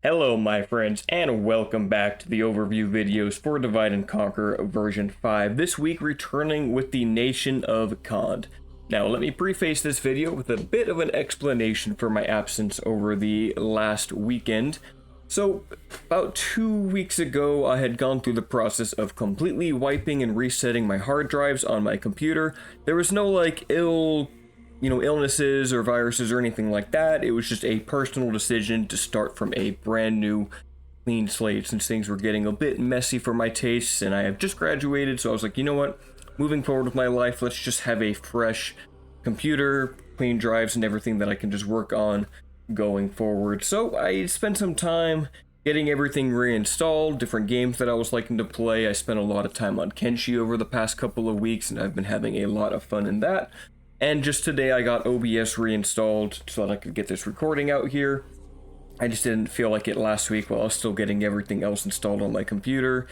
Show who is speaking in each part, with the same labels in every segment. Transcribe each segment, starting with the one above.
Speaker 1: Hello my friends, and welcome back to the overview videos for Divide and Conquer version 5, this week returning with the Nation of Khand. Now let me preface this video with a bit of an explanation for my absence over the last weekend. So, about 2 weeks ago I had gone through the process of completely wiping and resetting my hard drives on my computer. There was no illnesses or viruses or anything like that. It was just a personal decision to start from a brand new clean slate since things were getting a bit messy for my tastes, and I have just graduated, so I was like, you know what, moving forward with my life, let's just have a fresh computer, clean drives and everything that I can just work on going forward. So I spent some time getting everything reinstalled, different games that I was liking to play. I spent a lot of time on Kenshi over the past couple of weeks, and I've been having a lot of fun in that. And just today I got OBS reinstalled so that I could get this recording out here. I just didn't feel like it last week while I was still getting everything else installed on my computer.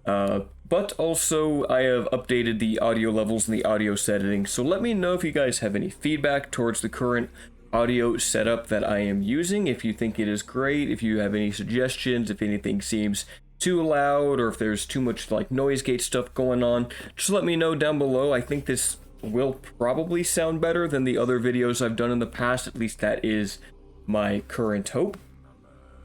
Speaker 1: But also I have updated the audio levels and the audio settings, so let me know if you guys have any feedback towards the current audio setup that I am using, if you think it is great, if you have any suggestions, if anything seems too loud, or if there's too much like noise gate stuff going on, just let me know down below. I think this will probably sound better than the other videos I've done in the past, at least that is my current hope.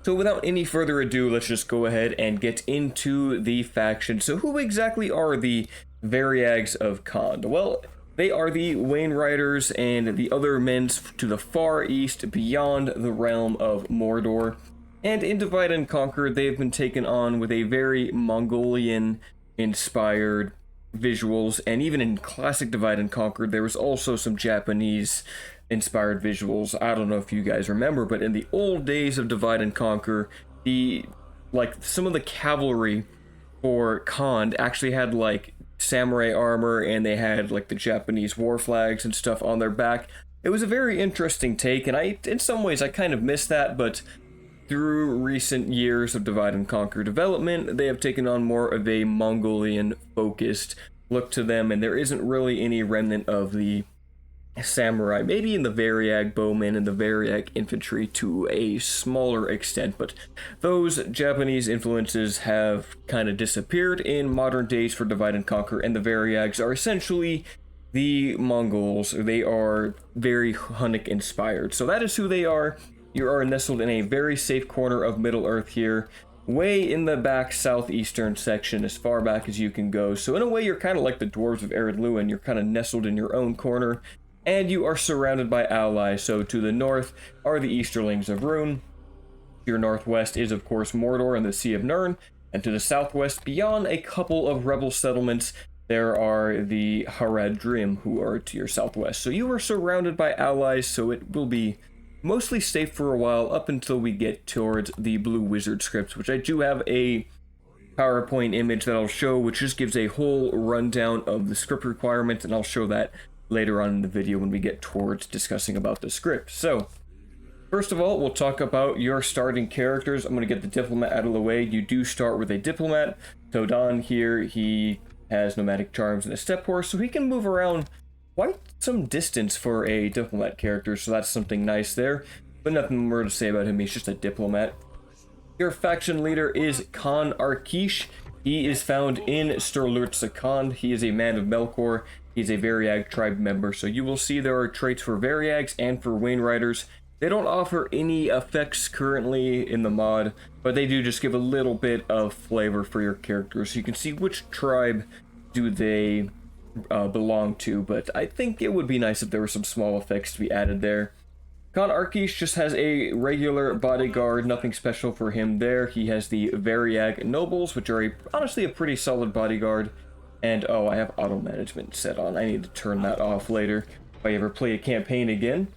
Speaker 1: So without any further ado, let's just go ahead and get into the faction. So who exactly are the Variags of Khand? Well, they are the Wainriders and the other men to the far east beyond the realm of Mordor. And in Divide and Conquer, they've been taken on with a very Mongolian-inspired visuals, and even in classic Divide and Conquer there was also some Japanese inspired visuals. I don't know if you guys remember, but in the old days of Divide and Conquer, some of the cavalry for Khand actually had like samurai armor, and they had like the Japanese war flags and stuff on their back. It was a very interesting take, and in some ways I kind of miss that, but through recent years of Divide and Conquer development, they have taken on more of a Mongolian-focused look to them, and there isn't really any remnant of the samurai, maybe in the Variag bowmen and the Variag infantry to a smaller extent, but those Japanese influences have kind of disappeared in modern days for Divide and Conquer, and the Variags are essentially the Mongols. They are very Hunnic inspired, so that is who they are. You are nestled in a very safe corner of Middle-earth here, way in the back southeastern section, as far back as you can go. So in a way, you're kind of like the dwarves of Ered Luin. You're kind of nestled in your own corner, and you are surrounded by allies. So to the north are the Easterlings of Rhûn. To your northwest is, of course, Mordor and the Sea of Nirn. And to the southwest, beyond a couple of rebel settlements, there are the Haradrim, who are to your southwest. So you are surrounded by allies, so it will be mostly safe for a while up until we get towards the Blue Wizard scripts, which I do have a PowerPoint image that I'll show, which just gives a whole rundown of the script requirements, and I'll show that later on in the video when we get towards discussing about the script. So, first of all, we'll talk about your starting characters. I'm going to get the diplomat out of the way. You do start with a diplomat. Todan here, he has nomadic charms and a step horse, so he can move around quite some distance for a diplomat character, so that's something nice there, but nothing more to say about him. He's just a diplomat. Your faction leader is Khan Arkish. He is found in Sturlurtsa Khand. He is a man of Melkor. He's a Variag tribe member, so you will see there are traits for Variags and for Wainriders. They don't offer any effects currently in the mod, but they do just give a little bit of flavor for your characters, so you can see which tribe do they belong to, but I think it would be nice if there were some small effects to be added there. Khan Arkish just has a regular bodyguard, nothing special for him there. He has the Variag nobles, which are honestly a pretty solid bodyguard, and oh, I have auto management set on. I need to turn that off later if I ever play a campaign again.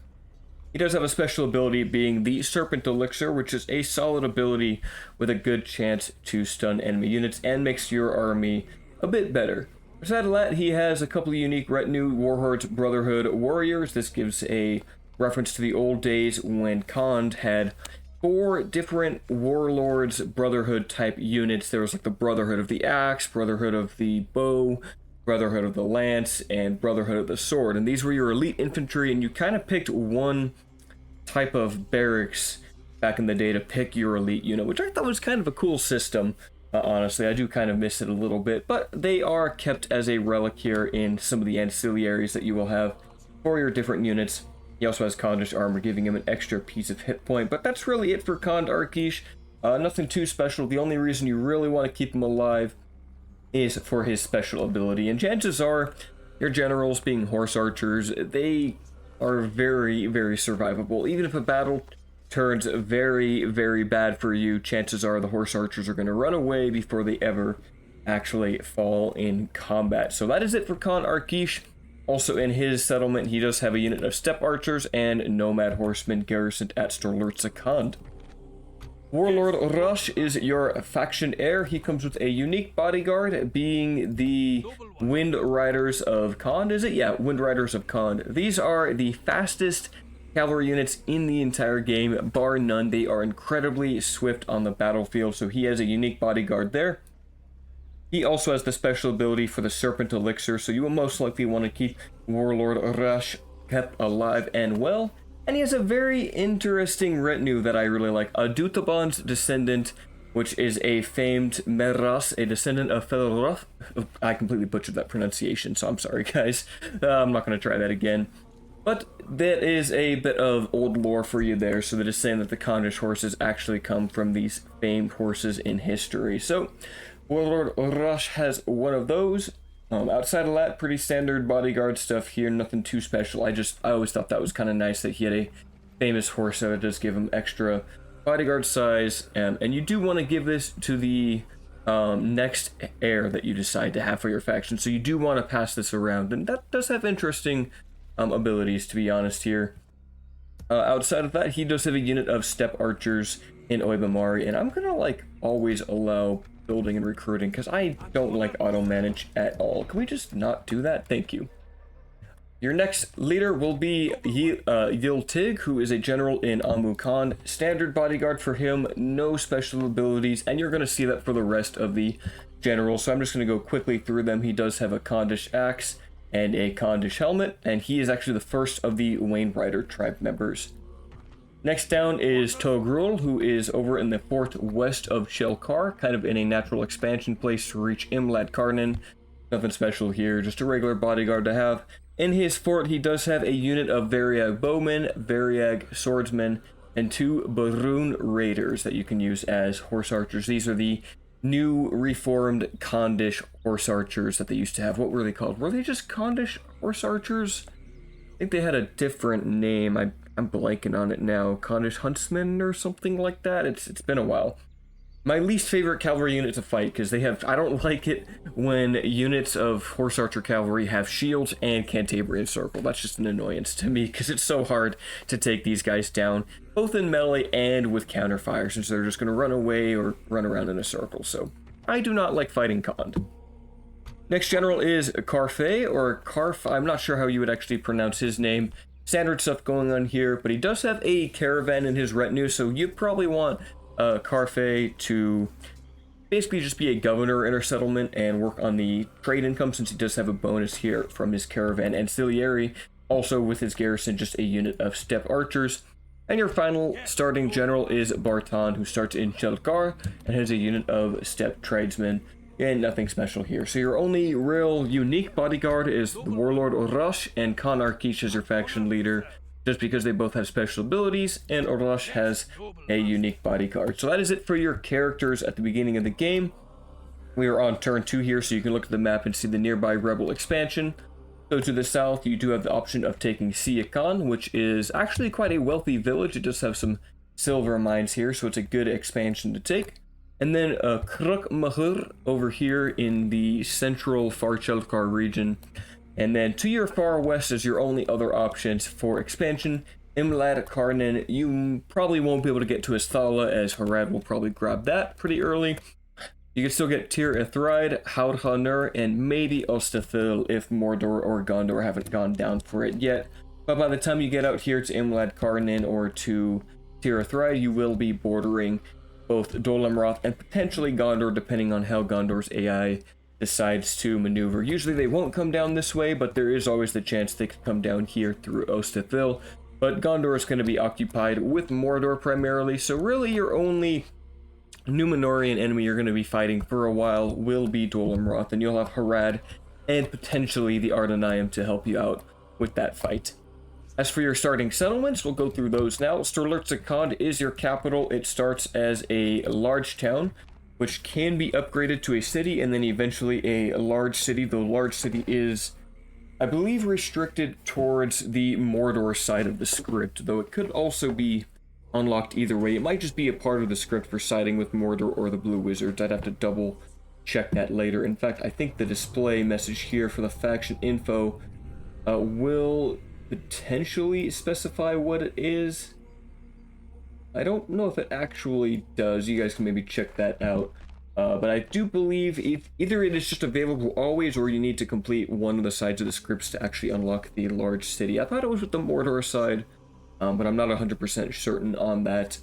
Speaker 1: He does have a special ability being the Serpent Elixir, which is a solid ability with a good chance to stun enemy units and makes your army a bit better. Besides that, he has a couple of unique retinue Warhordes Brotherhood warriors. This gives a reference to the old days when Khand had 4 different Warlords Brotherhood type units. There was like the Brotherhood of the Axe, Brotherhood of the Bow, Brotherhood of the Lance, and Brotherhood of the Sword. And these were your elite infantry, and you kind of picked one type of barracks back in the day to pick your elite unit, which I thought was kind of a cool system. Honestly, I do kind of miss it a little bit, but they are kept as a relic here in some of the ancillaries that you will have for your different units. He also has Khandish armor, giving him an extra piece of hit point, but that's really it for Khand Arkish. Nothing too special. The only reason you really want to keep him alive is for his special ability, and chances are your generals, being horse archers, they are very, very survivable. Even if a battle turns very, very bad for you, chances are the horse archers are going to run away before they ever actually fall in combat. So that is it for Khand Arkish. Also in his settlement, he does have a unit of steppe archers and nomad horsemen garrisoned at Storlurza Khand. Warlord Rush is your faction heir. He comes with a unique bodyguard, being the Wind Riders of Khand. Is it? Yeah, Wind Riders of Khand. These are the fastest cavalry units in the entire game, bar none. They are incredibly swift on the battlefield, so he has a unique bodyguard there. He also has the special ability for the Serpent Elixir, so you will most likely want to keep Warlord Rush kept alive and well. And he has a very interesting retinue that I really like. A Dutaban's descendant, which is a famed Meras, a descendant of Felroth. I completely butchered that pronunciation, so I'm sorry, guys. I'm not going to try that again. But that is a bit of old lore for you there, so that is saying that the Khandish horses actually come from these famed horses in history. So, Warlord Rush has one of those. Outside of that, pretty standard bodyguard stuff here, nothing too special. I always thought that was kind of nice that he had a famous horse that does give him extra bodyguard size. And you do want to give this to the next heir that you decide to have for your faction. So you do want to pass this around, and that does have interesting abilities, to be honest here. Outside of that, he does have a unit of steppe archers in Oibamari, and I'm gonna like always allow building and recruiting because I don't like auto manage at all. Can we just not do that? Thank you. Your next leader will be Yiltig, who is a general in Amu Khan. Standard bodyguard for him, no special abilities, and you're going to see that for the rest of the generals. So I'm just going to go quickly through them. He does have a Khandish axe and a Khandish helmet, and he is actually the first of the Wayne Rider tribe members. Next down is Togrul, who is over in the fort west of Shelkar, kind of in a natural expansion place to reach Imlad Karnan. Nothing special here, just a regular bodyguard to have. In his fort, he does have a unit of Variag bowmen, Variag swordsmen, and 2 Barun raiders that you can use as horse archers. These are the new reformed Khandish horse archers that they used to have. What were they called? Were they just Khandish horse archers? I think they had a different name. I'm blanking on it now. Khandish huntsmen or something like that. It's been a while. My least favorite cavalry unit to fight, because I don't like it when units of horse archer cavalry have shields and Cantabrian circle. That's just an annoyance to me, because it's so hard to take these guys down, both in melee and with counterfire, since they're just going to run away or run around in a circle. So I do not like fighting Khand. Next general is Karfe, or Karf. I'm not sure how you would actually pronounce his name. Standard stuff going on here, but he does have a caravan in his retinue, so you probably want Karfe to basically just be a governor in our settlement and work on the trade income, since he does have a bonus here from his caravan ancillary. Also with his garrison, just a unit of steppe archers. And your final starting general is Bartan, who starts in Shelkar and has a unit of steppe tradesmen. And nothing special here. So your only real unique bodyguard is the Warlord Orash, and Khand Arkish is your faction leader, just because they both have special abilities, and Orash has a unique bodyguard. So that is it for your characters at the beginning of the game. We are on turn 2 here, so you can look at the map and see the nearby rebel expansion. So to the south, you do have the option of taking Siakan, which is actually quite a wealthy village. It does have some silver mines here, so it's a good expansion to take. And then Kruk Mahur over here in the central Far Shelkar region. And then to your far west is your only other options for expansion. Imlad Karnan, you probably won't be able to get to Asthala, as Harad will probably grab that pretty early. You can still get Tir Ithraid, Haudhanur, and maybe Ostathil if Mordor or Gondor haven't gone down for it yet. But by the time you get out here to Imlad Karnan or to Tir Ithraid, you will be bordering both Dolamroth and potentially Gondor, depending on how Gondor's AI decides to maneuver. Usually they won't come down this way, but there is always the chance they could come down here through Ostathil. But Gondor is going to be occupied with Mordor primarily, so really your only Numenorian enemy you're going to be fighting for a while will be Dol Amroth, and you'll have Harad and potentially the Ardenaim to help you out with that fight. As for your starting settlements, we'll go through those now. Sturlurtzakand is your capital. It starts as a large town, which can be upgraded to a city and then eventually a large city. The large city is, I believe, restricted towards the Mordor side of the script, though it could also be unlocked either way. It might just be a part of the script for siding with Mordor or the Blue Wizards. I'd have to double check that later. In fact, I think the display message here for the faction info will potentially specify what it is. I don't know if it actually does. You guys can maybe check that out. But I do believe either it is just available always, or you need to complete one of the sides of the scripts to actually unlock the large city. I thought it was with the Mordor side, but I'm not 100% certain on that.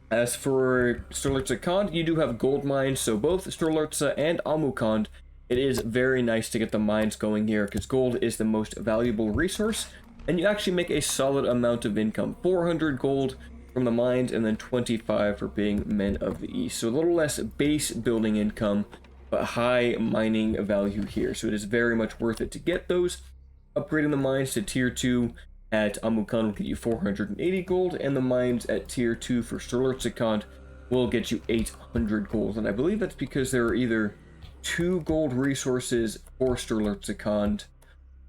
Speaker 1: As for Sturlurtzakand, you do have gold mines, so both Sturlurtza and Amukhand, it is very nice to get the mines going here, because gold is the most valuable resource, and you actually make a solid amount of income. 400 gold from the mines, and then 25 for being Men of the East. So a little less base building income, but high mining value here. So it is very much worth it to get those. Upgrading the mines to tier 2 at Amukhand will get you 480 gold, and the mines at tier 2 for Sturlurtzakand will get you 800 gold. And I believe that's because there are either 2 gold resources for Sturlurtzakand,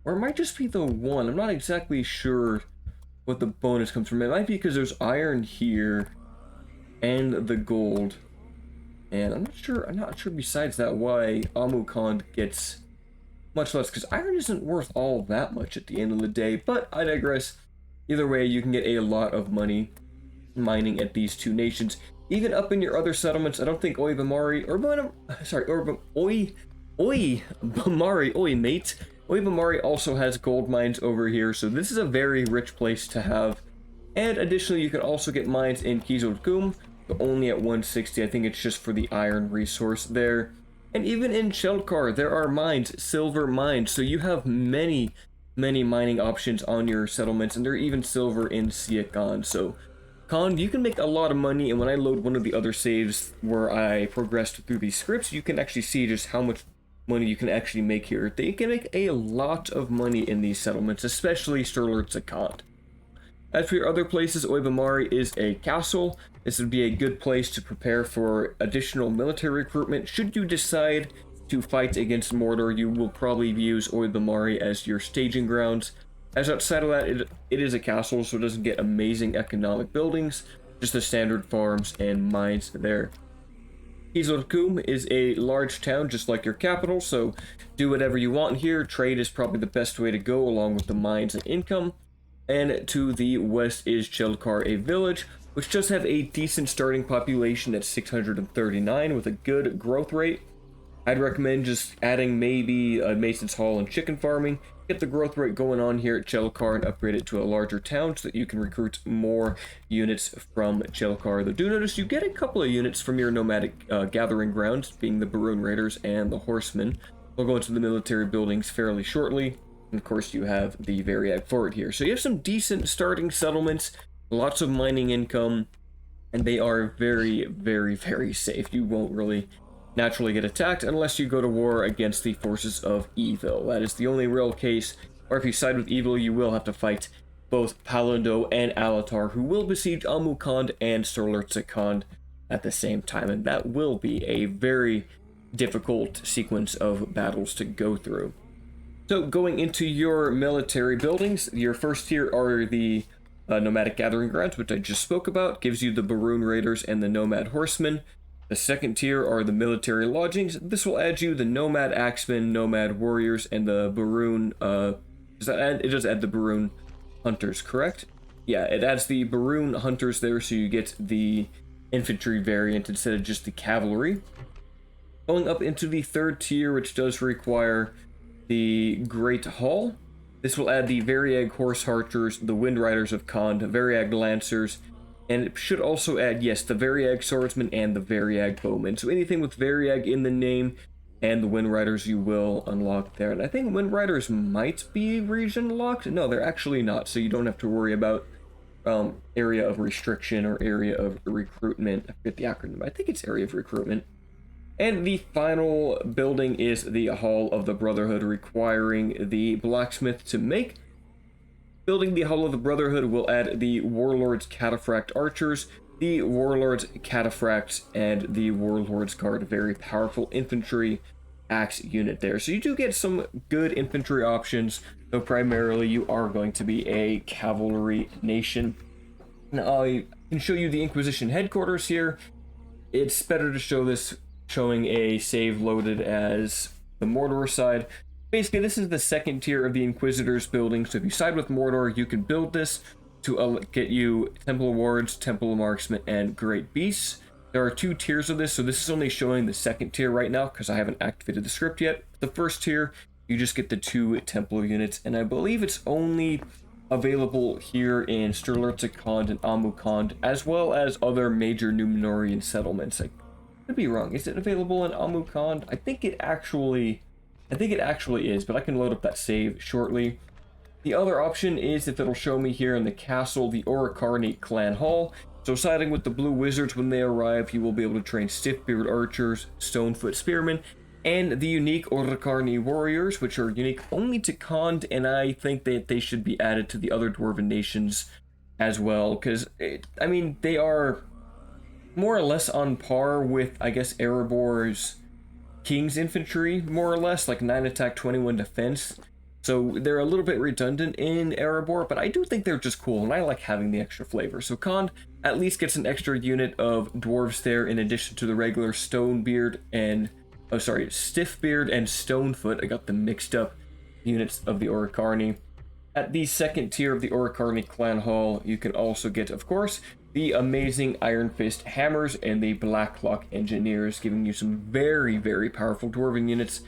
Speaker 1: or it might just be the one. I'm not exactly sure what the bonus comes from. It might be because there's iron here and the gold, and I'm not sure besides that why Amukhand gets much less, because iron isn't worth all that much at the end of the day, but I digress. Either way, you can get a lot of money mining at these two nations. Even up in your other settlements, I don't think Oi Bamari, mate. Oi Bamari also has gold mines over here, so this is a very rich place to have. And additionally, you can also get mines in Kizilkum, but only at 160. I think it's just for the iron resource there. And even in Shelkar, there are mines, silver mines, so you have many mining options on your settlements, and there are even silver in Siakan. So Khan, you can make a lot of money, and when I load one of the other saves where I progressed through these scripts, you can actually see just how much money you can actually make here. They can make a lot of money in these settlements, especially Sturlurtzakand. As for your other places, Oi Bamari is a castle. This would be a good place to prepare for additional military recruitment. Should you decide to fight against Mordor, you will probably use Oi Bamari as your staging grounds. As outside of that, it is a castle, so it doesn't get amazing economic buildings, just the standard farms and mines there. Kizilkum is a large town, just like your capital, so do whatever you want here. Trade is probably the best way to go, along with the mines and income. And to the west is Chelkar, a village, which does have a decent starting population at 639 with a good growth rate. I'd recommend just adding maybe a Mason's Hall and chicken farming. Get the growth rate going on here at Chelkar and upgrade it to a larger town so that you can recruit more units from Chelkar. Though do notice you get a couple of units from your nomadic gathering grounds, being the Baroon Raiders and the Horsemen. We'll go into the military buildings fairly shortly. And of course you have the Variag Fort here. So you have some decent starting settlements, lots of mining income, and they are very safe. You won't really naturally get attacked unless you go to war against the forces of evil. That is the only real case, or if you side with evil, you will have to fight both Palando and Alatar, who will besiege Amukhand and Sturlurtzakand at the same time, and that will be a very difficult sequence of battles to go through. So going into your military buildings, your first tier are the nomadic gathering grounds, which I just spoke about, gives you the Baroon Raiders and the Nomad Horsemen. The second tier are the military lodgings. This will add you the Nomad Axemen, Nomad Warriors, and the Baroon, it does add the Baroon Hunters, correct? Yeah, it adds the Baroon Hunters there, so you get the infantry variant instead of just the cavalry. Going up into the third tier, which does require the Great Hall. This will add the Variag Horse Archers, the Wind Riders of Khand, Variag Lancers, and it should also add, yes, the Variag Swordsmen and the Variag Bowmen. So anything with Variag in the name and the Wind Riders you will unlock there. And I think Wind Riders might be region locked. No, they're actually not, so you don't have to worry about area of restriction or area of recruitment. I forget the acronym. I think it's area of recruitment. And the final building is the Hall of the Brotherhood, requiring the blacksmith to make. Building the Hall of the Brotherhood will add the Warlord's Cataphract Archers, the Warlord's Cataphracts, and the Warlord's Guard, a very powerful infantry axe unit there. So you do get some good infantry options, though primarily you are going to be a cavalry nation. Now I can show you the Inquisition headquarters here. It's better to show this showing a save loaded as the Mordor side. Basically, this is the second tier of the Inquisitors building, so if you side with Mordor, you can build this to get you Temple Wards, Temple Marksmen, and Great Beasts. There are two tiers of this, so this is only showing the second tier right now because I haven't activated the script yet. The first tier, you just get the 2 Temple units, and I believe it's only available here in Stirlurtza and Amukhand, as well as other major Numenorian settlements. I could be wrong. Is it available in Amukhand? I think it actually is, but I can load up that save shortly. The other option is if it'll show me here in the castle, the Orokarni Clan Hall. So siding with the Blue Wizards when they arrive, you will be able to train Stiffbeard Archers, Stonefoot Spearmen, and the unique Orokarni Warriors, which are unique only to Khand, and I think that they should be added to the other Dwarven nations as well, because, I mean, they are more or less on par with, I guess, Erebor's King's Infantry, more or less, like 9 attack, 21 defense. So they're a little bit redundant in Erebor, but I do think they're just cool, and I like having the extra flavor. So Khand at least gets an extra unit of dwarves there, in addition to the regular Stiffbeard and Stonefoot. I got them mixed up, units of the Orokarni. At the second tier of the Orokarni Clan Hall, you can also get, of course, the amazing Iron Fist Hammers and the Blacklock Engineers, giving you some very, very powerful Dwarven units.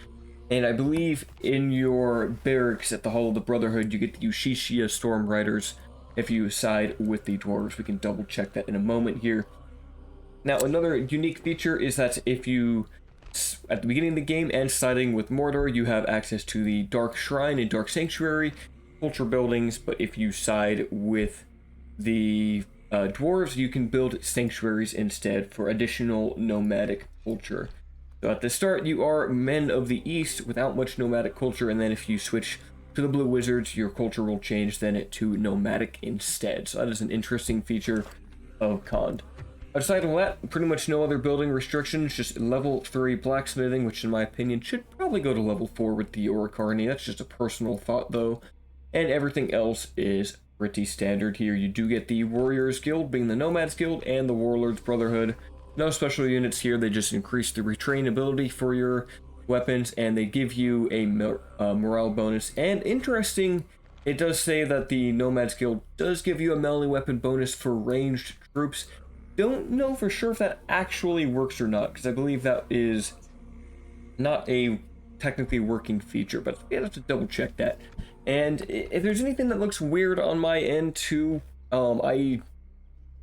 Speaker 1: And I believe in your barracks at the Hall of the Brotherhood, you get the Ushishia Storm Riders if you side with the dwarves. We can double check that in a moment here. Now, another unique feature is that if you, at the beginning of the game and siding with Mordor, you have access to the Dark Shrine and Dark Sanctuary culture buildings, but if you side with the dwarves, you can build sanctuaries instead for additional nomadic culture. So at the start, you are men of the East without much nomadic culture, and then if you switch to the Blue Wizards, your culture will change then to nomadic instead. So that is an interesting feature of Khand. Aside from that, pretty much no other building restrictions, just level 3 blacksmithing, which in my opinion should probably go to level 4 with the Orokarni. That's just a personal thought though. And everything else is pretty standard here. You do get the Warriors Guild, being the Nomads Guild, and the Warlords Brotherhood. No special units here, they just increase the retrainability for your weapons, and they give you a morale bonus. And interesting, it does say that the Nomads Guild does give you a melee weapon bonus for ranged troops. Don't know for sure if that actually works or not, because I believe that is not a technically working feature, but we have to double check that. And if there's anything that looks weird on my end too, I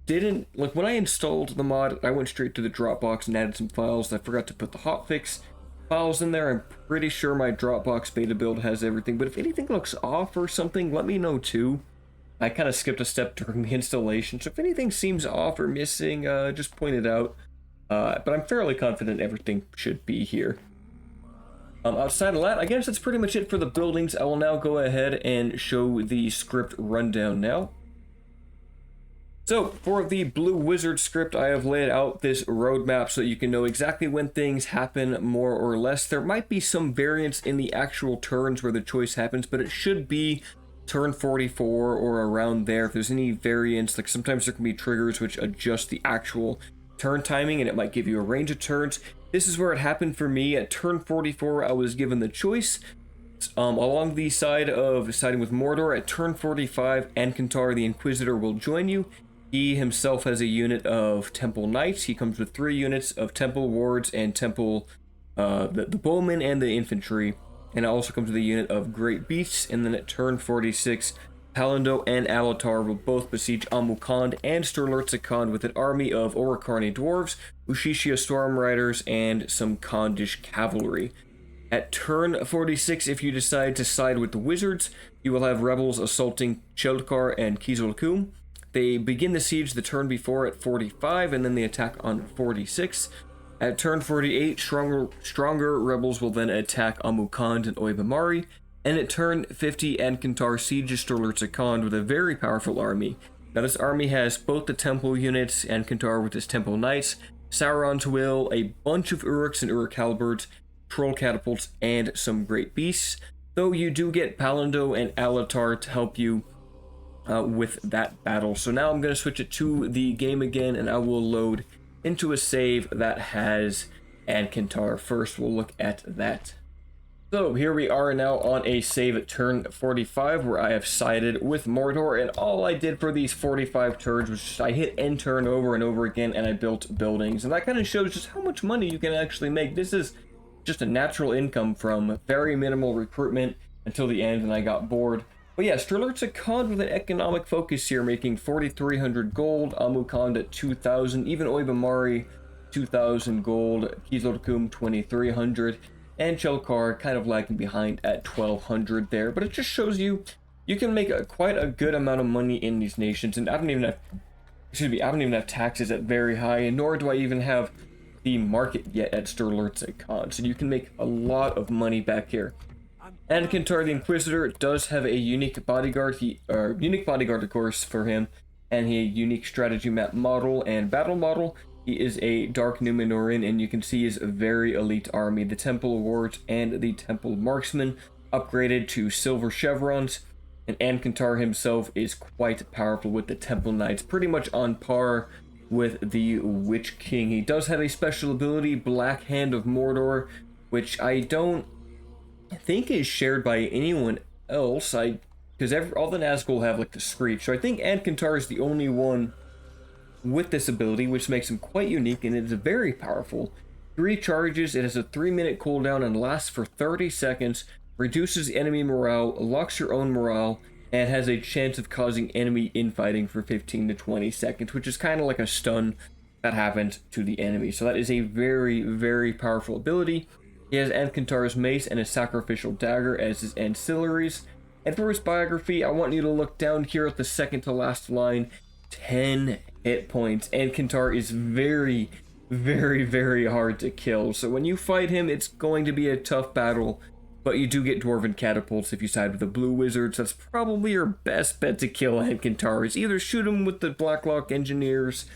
Speaker 1: didn't, like when I installed the mod, I went straight to the Dropbox and added some files. I forgot to put the hotfix files in there. I'm pretty sure my Dropbox beta build has everything, but if anything looks off or something, let me know too. I kind of skipped a step during the installation, so if anything seems off or missing, just point it out. But I'm fairly confident everything should be here. Outside of that, I guess that's pretty much it for the buildings. I will now go ahead and show the script rundown now. So, for the Blue Wizard script, I have laid out this roadmap so you can know exactly when things happen, more or less. There might be some variance in the actual turns where the choice happens, but it should be turn 44 or around there. If there's any variance, like sometimes there can be triggers which adjust the actual turn timing, and it might give you a range of turns. This is where it happened for me. At turn 44, I was given the choice along the side of siding with Mordor. At turn 45, Ancantar the Inquisitor will join you. He himself has a unit of Temple Knights. He comes with 3 units of Temple Wards and Temple, the Bowmen and the Infantry. And it also comes with a unit of Great Beasts. And then at turn 46, Palindo and Alatar will both besiege Amukhand and Stirlurtza with an army of Orokarni Dwarves, Ushishia Storm Riders, and some Khandish Cavalry. At turn 46, if you decide to side with the Wizards, you will have rebels assaulting Cheldkar and Kizilkum. They begin the siege the turn before at 45, and then they attack on 46. At turn 48, stronger rebels will then attack Amukhand and Oibamari, and at turn 50, Ancantar sieges Sturlurza with a very powerful army. Now this army has both the temple units, Ancantar with his temple knights, Sauron's Will, a bunch of Uruks and Uruk halberds, troll catapults, and some great beasts, though you do get Palando and Alatar to help you with that battle. So now I'm going to switch it to the game again, and I will load into a save that has Ancantar. First, we'll look at that. So here we are now on a save at turn 45, where I have sided with Mordor, and all I did for these 45 turns was just I hit end turn over and over again, and I built buildings, and that kind of shows just how much money you can actually make. This is just a natural income from very minimal recruitment until the end, and I got bored. But yeah, Sturlurza Khan with an economic focus here, making 4,300 gold, Amukhand at 2,000, even Oibamari 2,000 gold, Kizilkum 2,300, and Cheldkar kind of lagging behind at 1,200 there. But it just shows you can make quite a good amount of money in these nations, and I don't even have taxes at very high, and nor do I even have the market yet at Sturlurza Khan, so you can make a lot of money back here. Ancantar the Inquisitor does have a unique bodyguard, of course, for him, and a unique strategy map model and battle model. He is a Dark Numenorean, and you can see his very elite army. The Temple Awards and the Temple Marksman upgraded to silver chevrons, and Ancantar himself is quite powerful with the Temple Knights, pretty much on par with the Witch King. He does have a special ability, Black Hand of Mordor, which I don't think is shared by anyone else. Because all the Nazgul have like the Screech, so I think Ancantar is the only one with this ability, which makes him quite unique, and it is very powerful. 3 charges, it has a 3-minute cooldown and lasts for 30 seconds, reduces enemy morale, locks your own morale, and has a chance of causing enemy infighting for 15 to 20 seconds, which is kind of like a stun that happens to the enemy. So that is a very, very powerful ability. He has Ancantar's mace and a sacrificial dagger as his ancillaries. And for his biography, I want you to look down here at the second to last line. 10 hit points. Ancantar is very, very, very hard to kill. So when you fight him, it's going to be a tough battle. But you do get Dwarven Catapults if you side with the Blue Wizards. That's probably your best bet to kill Ancantar, is either shoot him with the Blacklock Engineers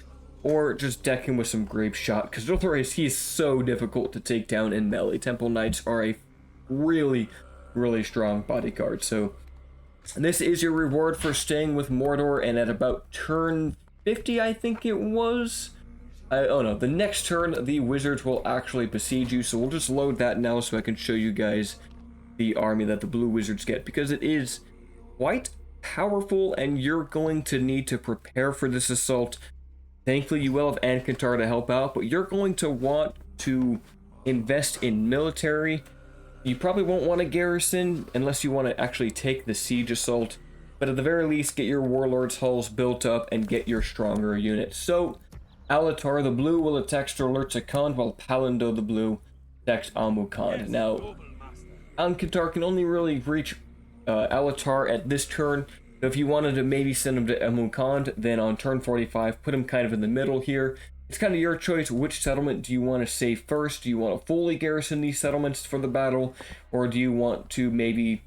Speaker 1: or just deck him with some Grape Shot, because otherwise he's so difficult to take down in melee. Temple Knights are a really, really strong bodyguard. So this is your reward for staying with Mordor, and at about turn 50, I think it was. Oh no, the next turn, the Wizards will actually besiege you, so we'll just load that now so I can show you guys the army that the Blue Wizards get, because it is quite powerful, and you're going to need to prepare for this assault. Thankfully, you will have Ancantar to help out, but you're going to want to invest in military. You probably won't want a garrison unless you want to actually take the siege assault, but at the very least, get your Warlord's Halls built up and get your stronger units. So, Alatar the Blue will attack Sturlurza Khan, while Palando the Blue attacks Amukhand. Now, Ancantar can only really reach Alatar at this turn. So if you wanted to maybe send him to Amukhand, then on turn 45, put him kind of in the middle here. It's kind of your choice. Which settlement do you want to save first? Do you want to fully garrison these settlements for the battle, or do you want to maybe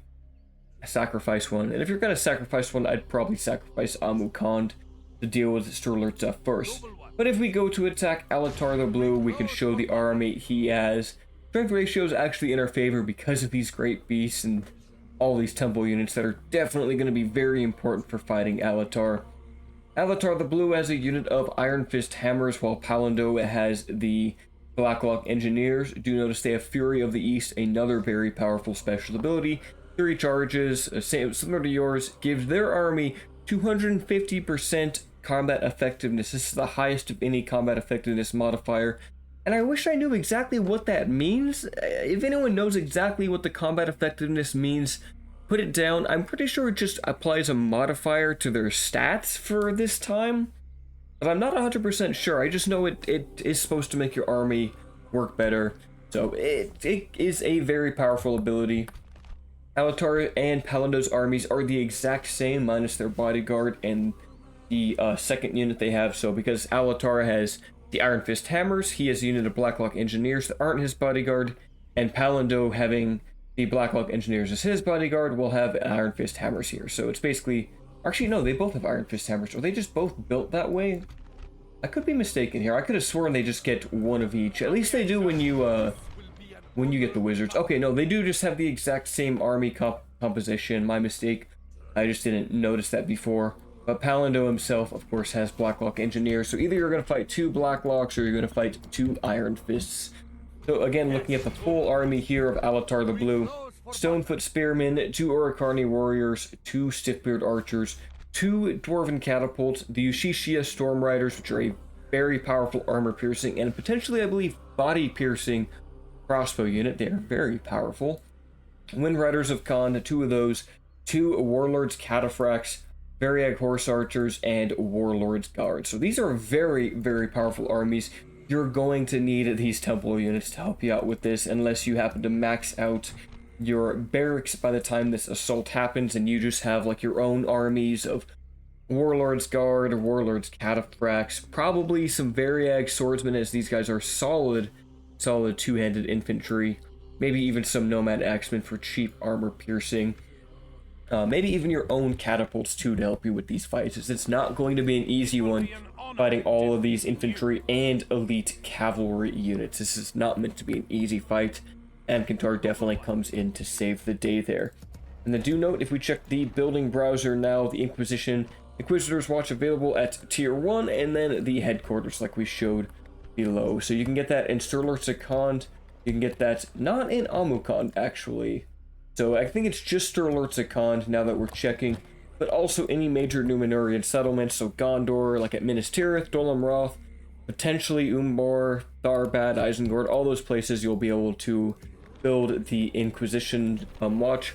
Speaker 1: sacrifice one? And if you're going to sacrifice one, I'd probably sacrifice Amukhand to deal with Sturlurza first. But if we go to attack Alatar the Blue, we can show the army he has. Strength ratio is actually in our favor because of these great beasts and all these temple units that are definitely going to be very important for fighting Alatar. Alatar the Blue has a unit of Iron Fist hammers, while Palando has the Blacklock Engineers. Do notice they have Fury of the East, another very powerful special ability. 3 charges, similar to yours, gives their army 250% combat effectiveness. This is the highest of any combat effectiveness modifier. And I wish I knew exactly what that means. If anyone knows exactly what the combat effectiveness means, put it down. I'm pretty sure it just applies a modifier to their stats for this time, but I'm not 100% sure. I just know it is supposed to make your army work better. So it is a very powerful ability. Alatar and Palando's armies are the exact same, minus their bodyguard and the second unit they have. So because Alatar has the Iron Fist hammers, he has a unit of Blacklock engineers that aren't his bodyguard, and Palando, having the Blacklock engineers as his bodyguard, will have Iron Fist hammers here. So it's basically, actually no, they both have Iron Fist hammers. Are they just both built that way? I could be mistaken here. I could have sworn they just get one of each. At least they do when you get the wizards. Okay, no, they do just have the exact same army composition. My mistake. I just didn't notice that before. But Palando himself, of course, has Blacklock engineers. So either you're going to fight 2 Blacklocks or you're going to fight 2 Iron Fists. So again, looking at the full army here of Alatar the Blue: Stonefoot Spearmen, 2 Orokarni Warriors, 2 Stiffbeard Archers, 2 Dwarven Catapults, the Ushishia Storm Riders, which are a very powerful armor-piercing and potentially, I believe, body-piercing crossbow unit. They are very powerful. Wind Riders of Khan, 2 of those, 2 Warlords Cataphracts, Variag Horse Archers, and Warlords Guards. So these are very, very powerful armies. You're going to need these temple units to help you out with this, unless you happen to max out your barracks by the time this assault happens and you just have like your own armies of Warlords Guard or Warlords Cataphracts, probably some Variag Swordsmen, as these guys are solid two-handed infantry, maybe even some Nomad Axemen for cheap armor piercing, maybe even your own catapults too to help you with these fights, as it's not going to be an easy one fighting all of these infantry and elite cavalry units. This is not meant to be an easy fight. Ancantar definitely comes in to save the day there. And then do note, if we check the building browser now, the Inquisitor's Watch available at tier 1, and then the headquarters like we showed below. So you can get that in Sturlurtzakand. You can get that not in Amukhand, actually. So I think it's just Sturlurtzakand now that we're checking, but also any major Numenorian settlements, so Gondor, like at Minas Tirith, Dol Amroth, potentially Umbar, Tharbad, Isengard, all those places you'll be able to build the Inquisition Watch.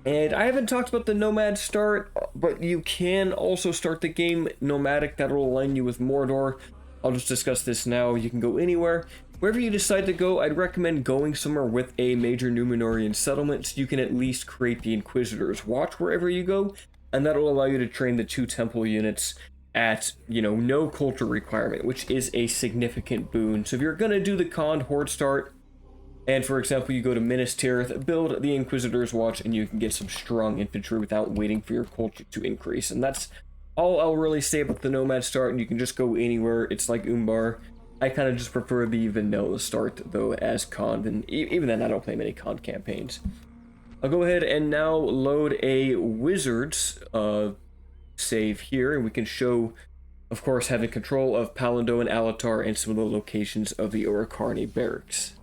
Speaker 1: And I haven't talked about the Nomad start, but you can also start the game nomadic. That will align you with Mordor. I'll just discuss this now. You can go anywhere. Wherever you decide to go, I'd recommend going somewhere with a major Numenorian settlement, so you can at least create the Inquisitor's Watch wherever you go, and that'll allow you to train the 2 temple units at, no culture requirement, which is a significant boon. So if you're going to do the Khand Horde start, and for example you go to Minas Tirith, build the Inquisitor's Watch, and you can get some strong infantry without waiting for your culture to increase. And that's all I'll really say about the Nomad start, and you can just go anywhere. It's like Umbar. I kind of just prefer the vanilla start, though, as Khand, and even then I don't play many Khand campaigns. I'll go ahead and now load a Wizards save here, and we can show, of course, having control of Palando and Alatar and some of the locations of the Orokarni barracks.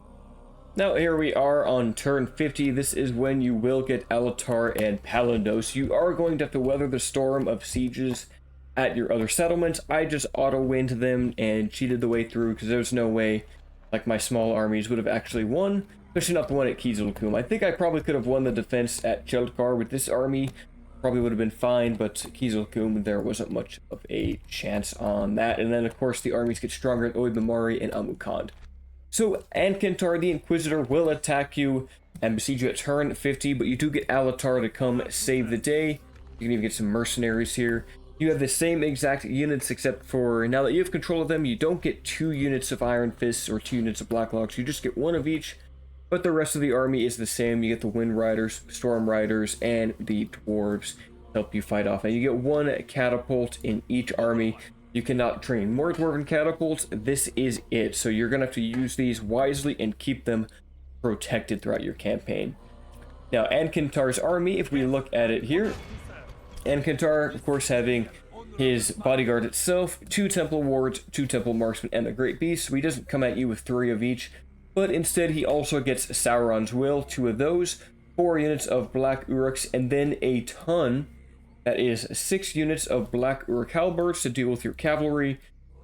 Speaker 1: Now here we are on turn 50. This is when you will get Alatar and Palando, so you are going to have to weather the storm of sieges at your other settlements. I just auto-winned them and cheated the way through, because there's no way like my small armies would have actually won, especially not the one at Kizilkum. I think I probably could have won the defense at Cheldkar with this army, probably would have been fine, but Kizilkum, there wasn't much of a chance on that. And then of course the armies get stronger at Oibamari and Amukhand. So Ancantar the Inquisitor will attack you and besiege you at turn 50, but you do get Alatar to come save the day. You can even get some mercenaries here. You have the same exact units, except for now that you have control of them, you don't get 2 units of Iron Fists or 2 units of Blacklocks. You just get 1 of each, but the rest of the army is the same. You get the Wind Riders, Storm Riders, and the Dwarves to help you fight off. And you get 1 catapult in each army. You cannot train more Dwarven catapults. This is it. So you're going to have to use these wisely and keep them protected throughout your campaign. Now, Ancantar's army, if we look at it here, Ancantar, of course, having his bodyguard itself, 2 temple wards, 2 temple marksmen, and the great beast. So he doesn't come at you with 3 of each, but instead he also gets Sauron's will, 2 of those, 4 units of black uruks, and then a ton, that is 6 units of black uruk halberds to deal with your cavalry,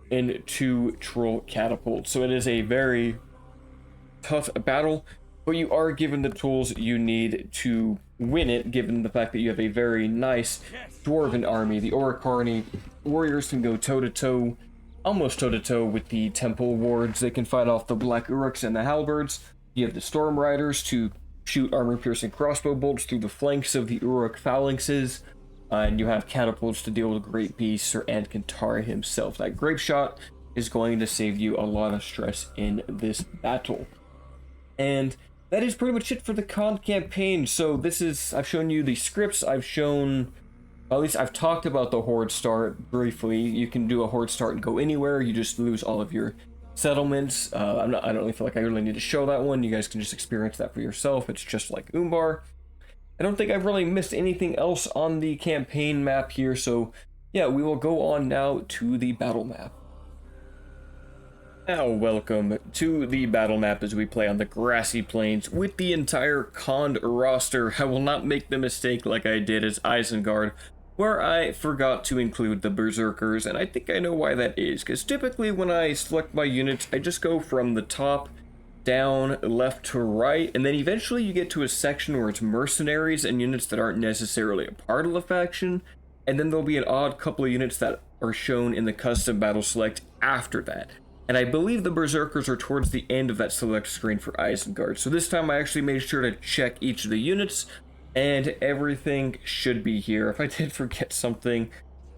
Speaker 1: and 2 troll catapults. So it is a very tough battle, but you are given the tools you need to win it, given the fact that you have a very nice dwarven army. The Orokarni warriors can go toe-to-toe almost toe-to-toe with the Temple Wards. They can fight off the Black Uruks and the Halberds. You have the Storm Riders to shoot armor-piercing crossbow bolts through the flanks of the Uruk phalanxes. And you have catapults to deal with Great Beasts or Ancantar himself. That Grape Shot is going to save you a lot of stress in this battle. And that is pretty much it for the Con campaign. So I've shown you the scripts, I've shown, at least I've talked about the Horde Start briefly. You can do a Horde Start and go anywhere, you just lose all of your settlements. I don't really feel like I really need to show that one. You guys can just experience that for yourself. It's just like Umbar. I don't think I've really missed anything else on the campaign map here, so yeah, we will go on now to the battle map. Now, welcome to the battle map as we play on the grassy plains with the entire Con roster. I will not make the mistake like I did as Isengard, where I forgot to include the Berserkers, and I think I know why that is, because typically when I select my units, I just go from the top down, left to right, and then eventually you get to a section where it's mercenaries and units that aren't necessarily a part of the faction, and then there'll be an odd couple of units that are shown in the custom battle select after that. And I believe the Berserkers are towards the end of that select screen for Isengard. So this time I actually made sure to check each of the units, and everything should be here. If I did forget something,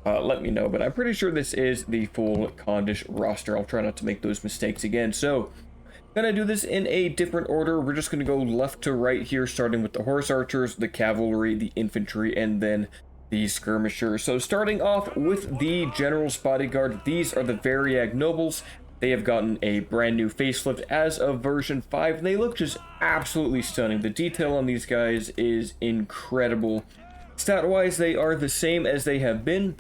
Speaker 1: let me know, but I'm pretty sure this is the full Condish roster. I'll try not to make those mistakes again. So gonna do this in a different order. We're just gonna go left to right here, starting with the horse archers, the cavalry, the infantry, and then the skirmishers. So starting off with the general's bodyguard, these are the Variag nobles. They have gotten a brand new facelift as of version 5, and they look just absolutely stunning. The detail on these guys is incredible. Stat-wise, they are the same as they have been.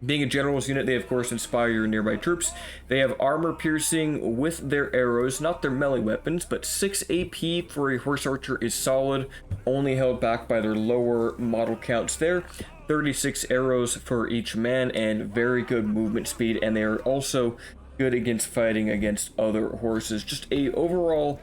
Speaker 1: Being a general's unit, they of course inspire your nearby troops. They have armor piercing with their arrows, not their melee weapons, but 6 AP for a horse archer is solid, only held back by their lower model counts there. 36 arrows for each man, and very good movement speed, and they are also good against fighting against other horses. Just a overall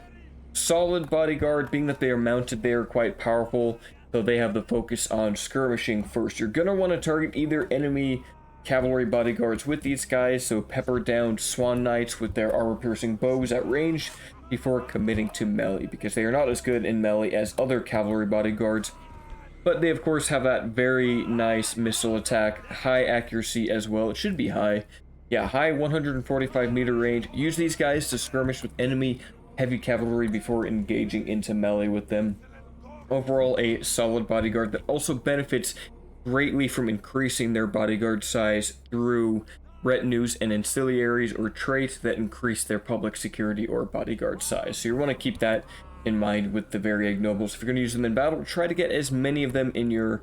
Speaker 1: solid bodyguard. Being that they are mounted, they are quite powerful, so they have the focus on skirmishing first. You're gonna want to target either enemy cavalry bodyguards with these guys, so pepper down Swan Knights with their armor-piercing bows at range before committing to melee, because they are not as good in melee as other cavalry bodyguards, but they of course have that very nice missile attack, high accuracy as well. It should be high. Yeah, high 145 meter range. Use these guys to skirmish with enemy heavy cavalry before engaging into melee with them. Overall, a solid bodyguard that also benefits greatly from increasing their bodyguard size through retinues and ancillaries or traits that increase their public security or bodyguard size. So you want to keep that in mind with the Variag nobles. If you're going to use them in battle, try to get as many of them in your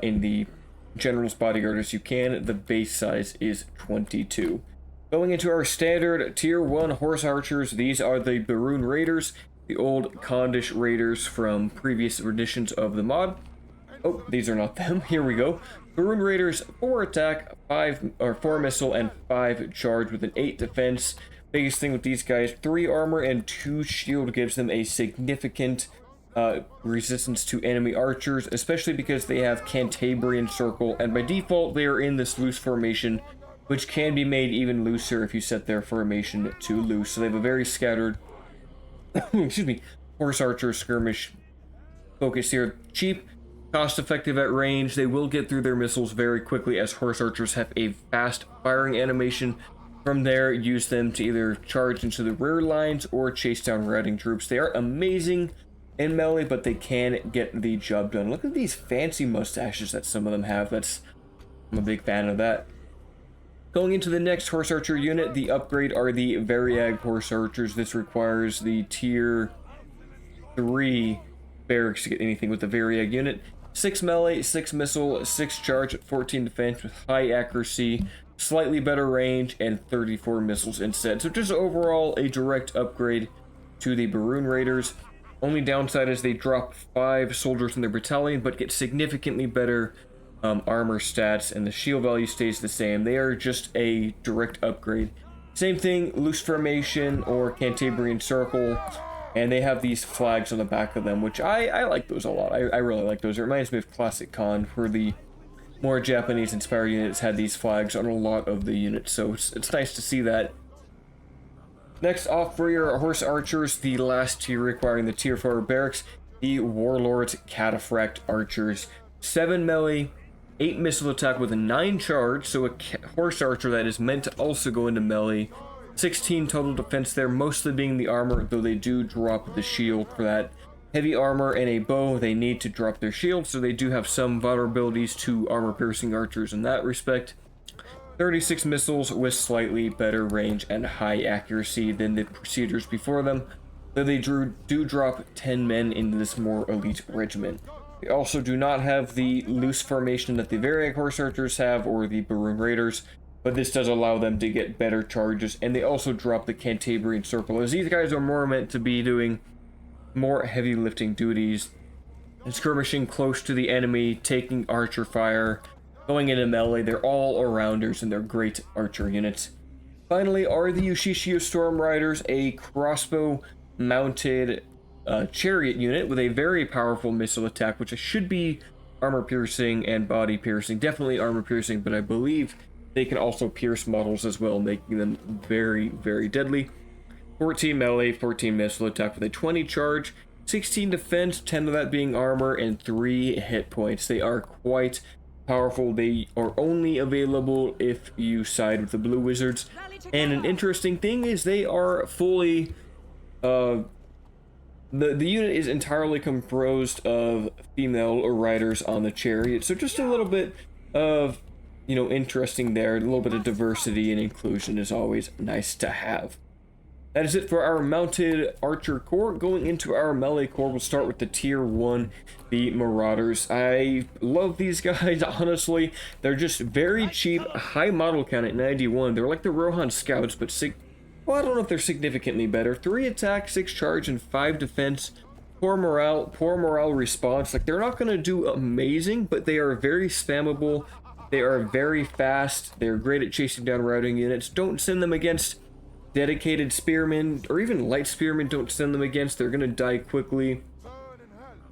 Speaker 1: in the general's bodyguard as you can. The base size is 22. Going into our standard tier 1 horse archers, these are the Baroon Raiders, the old Condish Raiders from previous editions of the mod. Oh, these are not them. Here we go. Baroon Raiders, 4 attack, 4 missile, and 5 charge with an 8 defense. Biggest thing with these guys, 3 armor and 2 shield gives them a significant resistance to enemy archers, especially because they have Cantabrian Circle, and by default they are in this loose formation, which can be made even looser if you set their formation to loose. So they have a very scattered, excuse me, horse archer skirmish focus here. Cheap, cost effective at range. They will get through their missiles very quickly, as horse archers have a fast firing animation. From there, use them to either charge into the rear lines or chase down riding troops. They are amazing in melee, but they can get the job done. Look at these fancy mustaches that some of them have. I'm a big fan of that. Going into the next horse archer unit, the upgrade are the Variag horse archers. This requires the tier 3 barracks to get anything with the Variag unit. 6 melee, 6 missile, 6 charge, 14 defense with high accuracy, slightly better range, and 34 missiles instead. So just overall a direct upgrade to the Baroon Raiders. Only downside is they drop 5 soldiers in their battalion, but get significantly better armor stats, and the shield value stays the same. They are just a direct upgrade. Same thing, loose formation or Cantabrian Circle, and they have these flags on the back of them, which I like those a lot. I really like those. It reminds me of Classic Con, where the more Japanese inspired units had these flags on a lot of the units, so it's nice to see that. Next off for your horse archers, the last tier requiring the tier 4 barracks, the Warlord's Cataphract Archers. 7 melee, 8 missile attack with a 9 charge, so a horse archer that is meant to also go into melee. 16 total defense there, mostly being the armor, though they do drop the shield for that. Heavy armor and a bow, they need to drop their shield, so they do have some vulnerabilities to armor-piercing archers in that respect. 36 missiles with slightly better range and high accuracy than the Crusaders before them, though they do drop 10 men into this more elite regiment. They also do not have the loose formation that the Variag Horse Archers have or the Baroon Raiders, but this does allow them to get better charges, and they also drop the Cantabrian Circle, as these guys are more meant to be doing more heavy lifting duties, and skirmishing close to the enemy, taking archer fire, going into melee. They're all arounders and they're great archer units. Finally are the Ushishio Storm Riders, a crossbow mounted chariot unit with a very powerful missile attack, which should be armor piercing and body piercing. Definitely armor piercing, but I believe they can also pierce models as well, making them very, very deadly. 14 melee, 14 missile attack with a 20 charge, 16 defense, 10 of that being armor, and 3 hit points. They are quite powerful. They are only available if you side with the Blue Wizards. And an interesting thing is they are fully... the unit is entirely composed of female riders on the chariot. So just a little bit of, you know, interesting there. A little bit of diversity and inclusion is always nice to have. That is it for our mounted archer corps. Going into our melee corps, we'll start with the tier 1, the Marauders. I love these guys, honestly. They're just very cheap, high model count at 91. They're like the Rohan Scouts, but well, I don't know if they're significantly better. 3 attack, 6 charge, and 5 defense. Poor morale response. Like, they're not going to do amazing, but they are very spammable. They are very fast. They're great at chasing down routing units. Don't send them against dedicated spearmen, or even light spearmen. Don't send them against. They're going to die quickly.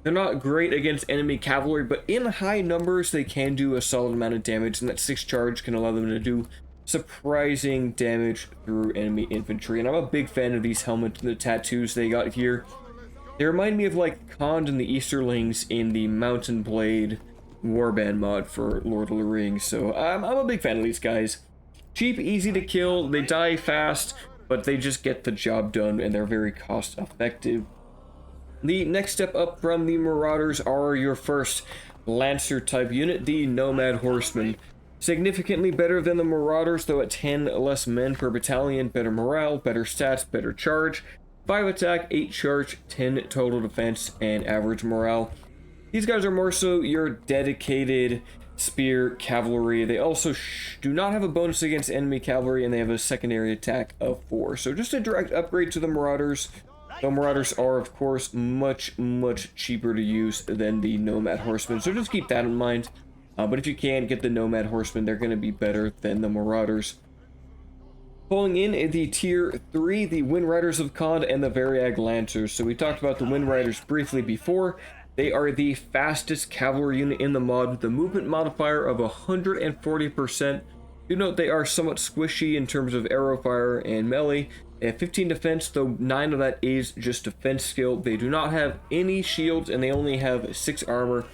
Speaker 1: They're not great against enemy cavalry, but in high numbers, they can do a solid amount of damage, and that 6 charge can allow them to do surprising damage through enemy infantry. And I'm a big fan of these helmets and the tattoos they got here. They remind me of like Khand and the Easterlings in the Mountain Blade Warband mod for Lord of the Rings. So I'm a big fan of these guys. Cheap, easy to kill, they die fast, but they just get the job done, and they're very cost effective. The next step up from the Marauders are your first Lancer type unit, the Nomad Horsemen. Significantly better than the Marauders, though at 10 less men per battalion, better morale, better stats, better charge, 5 attack, 8 charge, 10 total defense, and average morale. These guys are more so your dedicated spear cavalry. They also do not have a bonus against enemy cavalry, and they have a secondary attack of 4. So just a direct upgrade to the Marauders. The Marauders are, of course, much cheaper to use than the Nomad Horsemen, so just keep that in mind. But if you can get the Nomad Horsemen, they're going to be better than the Marauders. Pulling in the tier 3, the Wind Riders of Khand and the Variag Lancers. So we talked about the Wind Riders briefly before. They are the fastest cavalry unit in the mod with a movement modifier of 140%. Do note they are somewhat squishy in terms of arrow fire and melee. They have 15 defense, though 9 of that is just defense skill. They do not have any shields, and they only have 6 armor.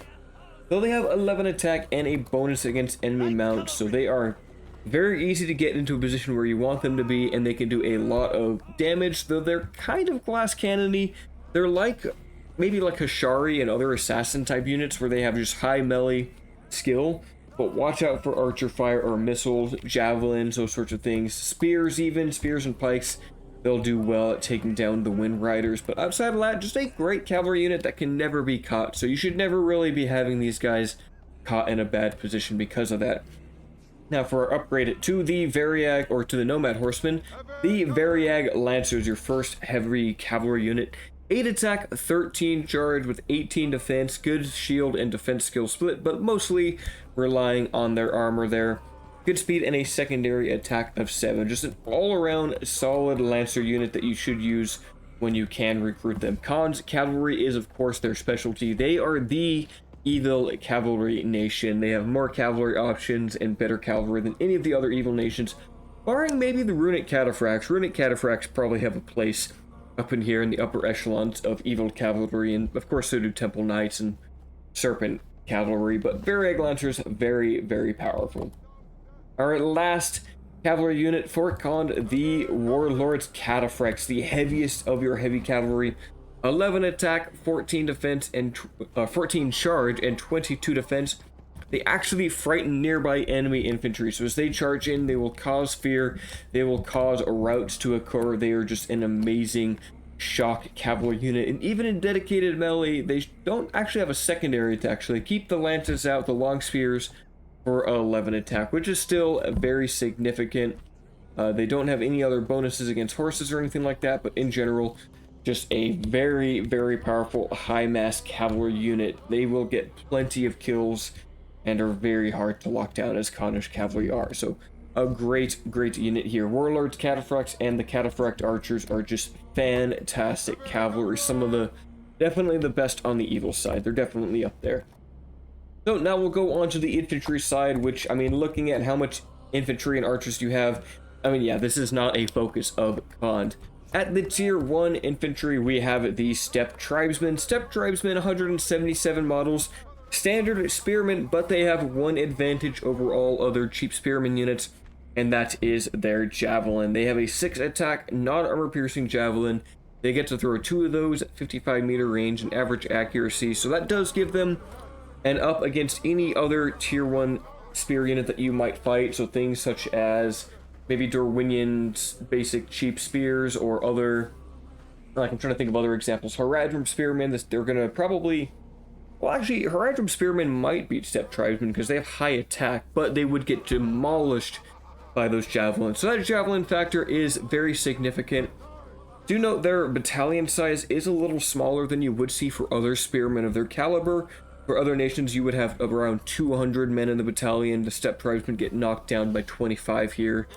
Speaker 1: Though they have 11 attack and a bonus against enemy mounts, so they are very easy to get into a position where you want them to be, and they can do a lot of damage, though they're kind of glass cannony. They're like, maybe like Hashari and other assassin type units where they have just high melee skill, but watch out for archer fire or missiles, javelins, those sorts of things. Spears even, spears and pikes, they'll do well at taking down the Wind Riders, but outside of that, just a great cavalry unit that can never be caught, so you should never really be having these guys caught in a bad position because of that. Now for our upgrade to the Variag, or to the Nomad Horsemen, the Variag Lancers, your first heavy cavalry unit. 8 attack, 13 charge with 18 defense, good shield and defense skill split, but mostly relying on their armor there. Good speed and a secondary attack of 7. Just an all-around solid Lancer unit that you should use when you can recruit them. Khan's cavalry is, of course, their specialty. They are the evil cavalry nation. They have more cavalry options and better cavalry than any of the other evil nations, barring maybe the Runic Cataphracts. Runic Cataphracts probably have a place up in here in the upper echelons of evil cavalry, and of course so do Temple Knights and Serpent Cavalry, but Variag Lancers, very, very powerful. Alright, last cavalry unit for Khand, the Warlord's Cataphracts, the heaviest of your heavy cavalry. 11 attack, 14 defense, and 14 charge, and 22 defense. They actually frighten nearby enemy infantry, so as they charge in, they will cause fear, they will cause routes to occur. They are just an amazing shock cavalry unit, and even in dedicated melee, they don't actually have a secondary attack, so they keep the lances out, the long spears, for 11 attack, which is still very significant. They don't have any other bonuses against horses or anything like that, but in general, just a very, very powerful high mass cavalry unit. They will get plenty of kills and are very hard to lock down, as Khandish cavalry are. So a great unit here. Warlords, Cataphracts, and the Cataphract archers are just fantastic cavalry. Some of the, definitely the best on the evil side. They're definitely up there. So now we'll go on to the infantry side, which, I mean, looking at how much infantry and archers you have, I mean, yeah, this is not a focus of Khand. At the tier 1 infantry, we have the Steppe Tribesmen. Steppe Tribesmen, 177 models. Standard spearmen, but they have one advantage over all other cheap spearmen units, and that is their javelin. They have a 6 attack, not armor-piercing javelin. They get to throw 2 of those at 55-meter range and average accuracy, so that does give them an up against any other tier 1 spear unit that you might fight, so things such as maybe Dorwinian's basic cheap spears, or other, like, I'm trying to think of other examples. Haradrim Spearmen, they're gonna probably, well, actually, Haradrim Spearmen might beat Steppe Tribesmen because they have high attack, but they would get demolished by those javelins. So that javelin factor is very significant. Do note their battalion size is a little smaller than you would see for other spearmen of their caliber. For other nations, you would have around 200 men in the battalion. The Steppe Tribesmen get knocked down by 25 here,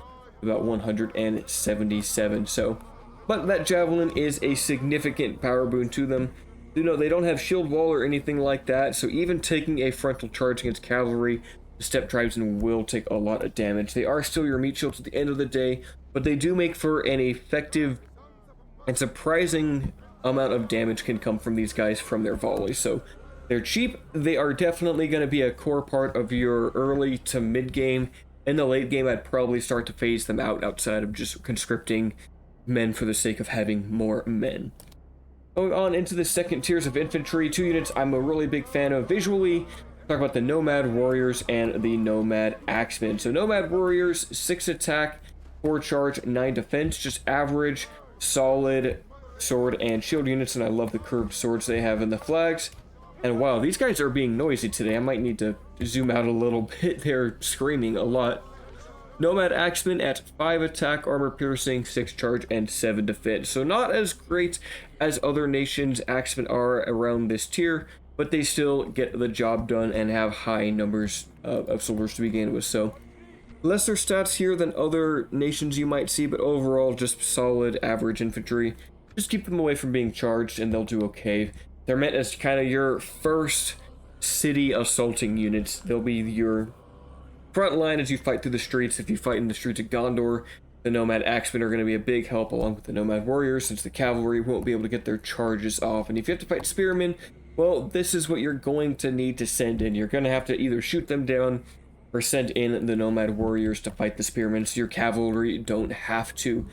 Speaker 1: about 177. So, but that javelin is a significant power boon to them. Do note they don't have shield wall or anything like that, so even taking a frontal charge against cavalry, the Steppe Tribesmen will take a lot of damage. They are still your meat shields at the end of the day, but they do make for an effective and surprising amount of damage can come from these guys from their volleys. So they're cheap. They are definitely going to be a core part of your early to mid game. In the late game, I'd probably start to phase them out outside of just conscripting men for the sake of having more men. Going on into the second tiers of infantry, 2 units I'm a really big fan of visually. Talk about the Nomad Warriors and the Nomad Axemen. So Nomad Warriors, 6 attack, 4 charge, 9 defense, just average, solid sword and shield units, and I love the curved swords they have in the flags. And wow, these guys are being noisy today. I might need to zoom out a little bit. They're screaming a lot. Nomad Axemen at 5 attack, armor piercing, 6 charge, and 7 defense. So not as great as other nations' Axemen are around this tier, but they still get the job done and have high numbers of soldiers to begin with. So lesser stats here than other nations you might see, but overall just solid average infantry. Just keep them away from being charged and they'll do okay. They're meant as kind of your first city assaulting units. They'll be your front line as you fight through the streets. If you fight in the streets of Gondor, the Nomad Axemen are going to be a big help along with the Nomad Warriors, since the cavalry won't be able to get their charges off. And if you have to fight spearmen, well, this is what you're going to need to send in. You're going to have to either shoot them down or send in the Nomad Warriors to fight the spearmen, so your cavalry don't have to.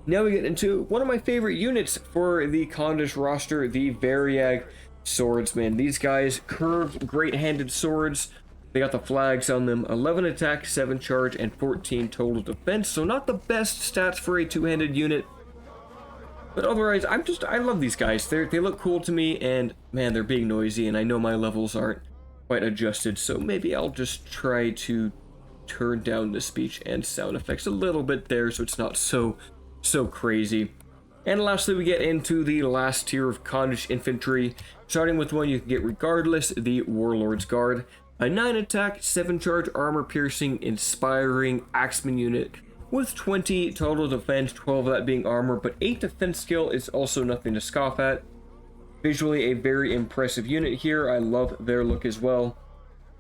Speaker 1: Now we get into one of my favorite units for the Khandish roster, the Variag Swordsmen. These guys, curved, great-handed swords. They got the flags on them. 11 attack, 7 charge, and 14 total defense. So not the best stats for a two-handed unit. But otherwise, I love these guys. They look cool to me, and man, they're being noisy, and I know my levels aren't quite adjusted, so maybe I'll just try to turn down the speech and sound effects a little bit there so it's not so crazy. And lastly, we get into the last tier of Khandish infantry, starting with one you can get regardless, the Warlord's Guard. A 9 attack, 7 charge, armor piercing, inspiring Axeman unit with 20 total defense, 12 of that being armor, but 8 defense skill is also nothing to scoff at. Visually, a very impressive unit here. I love their look as well.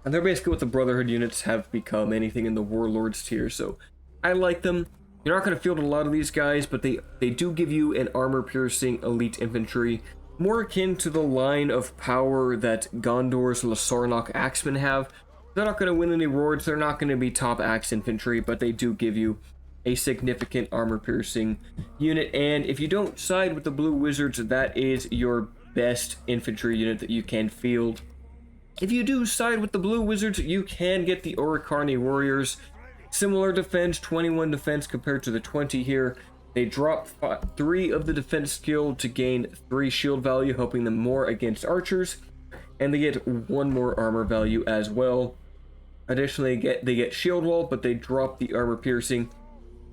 Speaker 1: And they're basically what the Brotherhood units have become, anything in the Warlords tier, so I like them. You're not going to field a lot of these guys, but they do give you an armor-piercing elite infantry, more akin to the line of power that Gondor's Lasarnok Axemen have. They're not going to win any awards, they're not going to be top axe infantry, but they do give you a significant armor-piercing unit, and if you don't side with the Blue Wizards, that is your best infantry unit that you can field. If you do side with the Blue Wizards, you can get the Orokarni Warriors. Similar defense, 21 defense compared to the 20 here. They drop 3 of the defense skill to gain 3 shield value, helping them more against archers. And they get 1 more armor value as well. Additionally, they get shield wall, but they drop the armor piercing.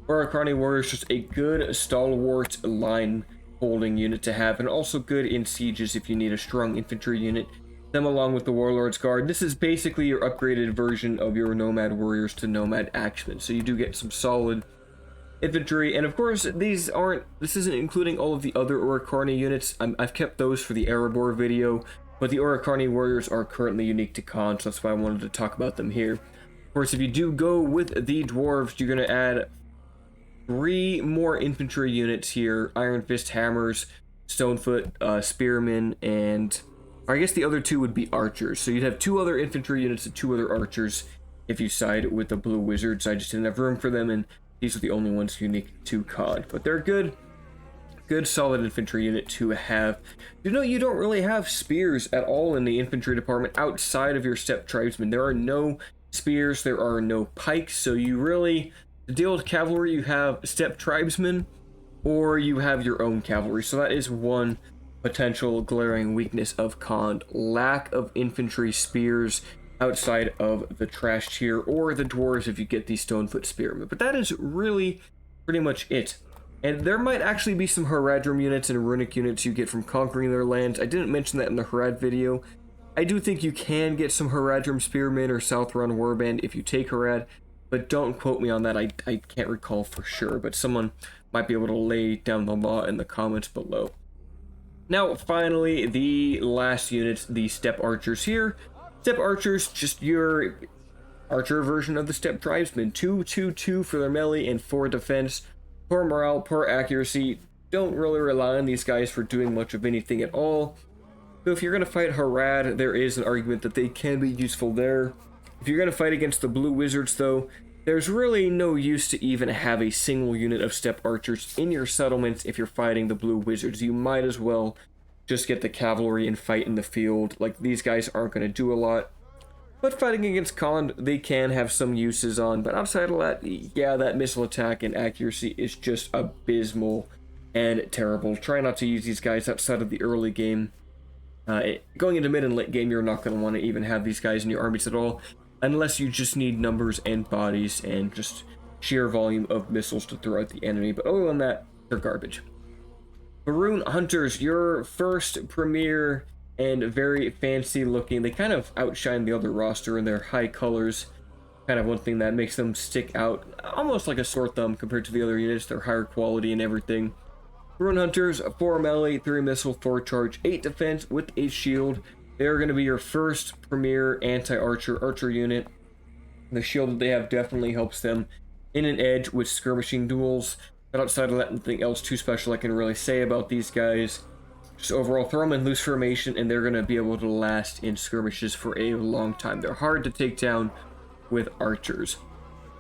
Speaker 1: Orokarni Warriors, just a good stalwart line holding unit to have, and also good in sieges if you need a strong infantry unit. Them along with the Warlord's Guard. This is basically your upgraded version of your Nomad Warriors to Nomad Axemen, so you do get some solid infantry, and of course this isn't including all of the other Orokarni units. I've kept those for the Erebor video, but the Orokarni Warriors are currently unique to Khan, so that's why I wanted to talk about them here. Of course, if you do go with the Dwarves, you're going to add 3 more infantry units here: Iron Fist Hammers, Stonefoot Spearmen, and I guess the other 2 would be archers. So you'd have 2 other infantry units and 2 other archers if you side with the Blue Wizards. I just didn't have room for them, and these are the only ones unique to COD. But they're good solid infantry unit to have. You know, you don't really have spears at all in the infantry department outside of your steppe tribesmen. There are no spears, there are no pikes, so you really, to deal with cavalry, you have steppe tribesmen or you have your own cavalry. So that is one potential glaring weakness of Khan: lack of infantry spears outside of the trash tier or the dwarves if you get the Stonefoot Spearmen. But that is really pretty much it. And there might actually be some Haradrim units and runic units you get from conquering their lands. I didn't mention that in the Harad video. I do think you can get some Haradrim Spearmen or Southron Warband if you take Harad, but don't quote me on that. I can't recall for sure, but someone might be able to lay down the law in the comments below. Now, finally, the last units, the Steppe Archers here. Steppe Archers, just your archer version of the Steppe Tribesmen. 2/2/2 for their melee and 4 defense. Poor morale, poor accuracy. Don't really rely on these guys for doing much of anything at all. So if you're going to fight Harad, there is an argument that they can be useful there. If you're going to fight against the Blue Wizards, though, there's really no use to even have a single unit of Steppe Archers in your settlements if you're fighting the Blue Wizards. You might as well just get the cavalry and fight in the field. Like, these guys aren't going to do a lot. But fighting against Khan, they can have some uses on. But outside of that, yeah, that missile attack and accuracy is just abysmal and terrible. Try not to use these guys outside of the early game. Going into mid and late game, you're not going to want to even have these guys in your armies at all, unless you just need numbers and bodies and just sheer volume of missiles to throw at the enemy. But other than that, they're garbage. Maroon Hunters, your first premier and very fancy looking. They kind of outshine the other roster in their high colors. Kind of one thing that makes them stick out, almost like a sore thumb compared to the other units. They're higher quality and everything. Maroon Hunters, 4 melee, 3 missile, 4 charge, 8 defense with a shield. They are going to be your first premier anti-archer unit. The shield that they have definitely helps them in an edge with skirmishing duels. But outside of that, nothing else too special I can really say about these guys. Just overall, throw them in loose formation and they're going to be able to last in skirmishes for a long time. They're hard to take down with archers.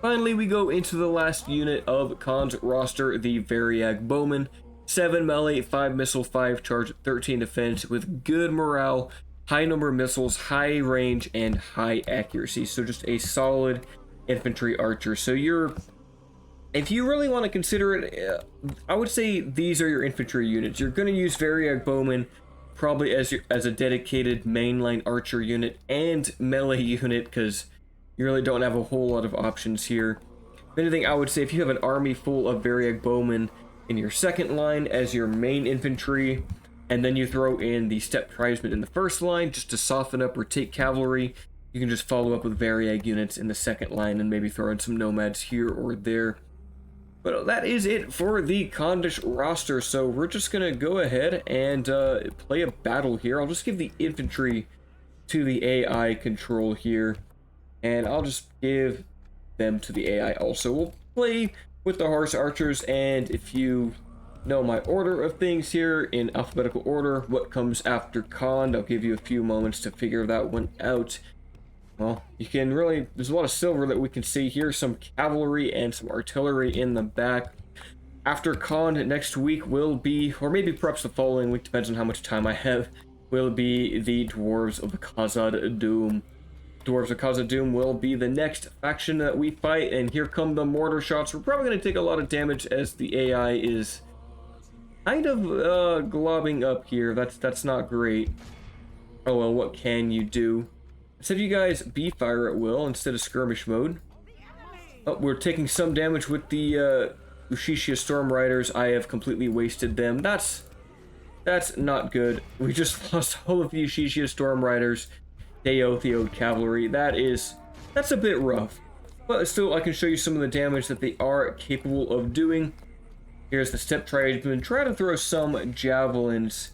Speaker 1: Finally, we go into the last unit of Khan's roster, the Variag Bowmen. 7 melee, 5 missile, 5 charge, 13 defense with good morale, high number of missiles, high range, and high accuracy. So just a solid infantry archer. So if you really want to consider it, I would say these are your infantry units. You're going to use Variag Bowmen probably as a dedicated mainline archer unit and melee unit, because you really don't have a whole lot of options here. If anything, I would say if you have an army full of Variag Bowmen in your second line as your main infantry, and then you throw in the Steppe Tribesmen in the first line just to soften up or take cavalry, you can just follow up with Variag units in the second line and maybe throw in some nomads here or there. But that is it for the Condish roster, so we're just gonna go ahead and play a battle here. I'll just give the infantry to the AI control here, and I'll just give them to the AI also. We'll play with the horse archers, and if you know my order of things here in alphabetical order, what comes after Con, I'll give you a few moments to figure that one out. Well, you can really, there's a lot of silver that we can see here, some cavalry and some artillery in the back. After Con next week will be, or maybe perhaps the following week, depends on how much time I have, will be the Dwarves of the Khazad Dûm. Dwarves of Khazad Dûm will be the next faction that we fight, and here come the mortar shots. We're probably going to take a lot of damage as the AI is kind of globbing up here. That's not great. Oh well, what can you do? Instead of you guys be fire at will instead of skirmish mode. Oh, we're taking some damage with the Ushishia Storm Riders. I have completely wasted them. That's not good. We just lost all of the Ushishia Storm Riders. Deotheod Cavalry. That's a bit rough. But still, I can show you some of the damage that they are capable of doing. Here's the Steppe Tribesmen. Try to throw some javelins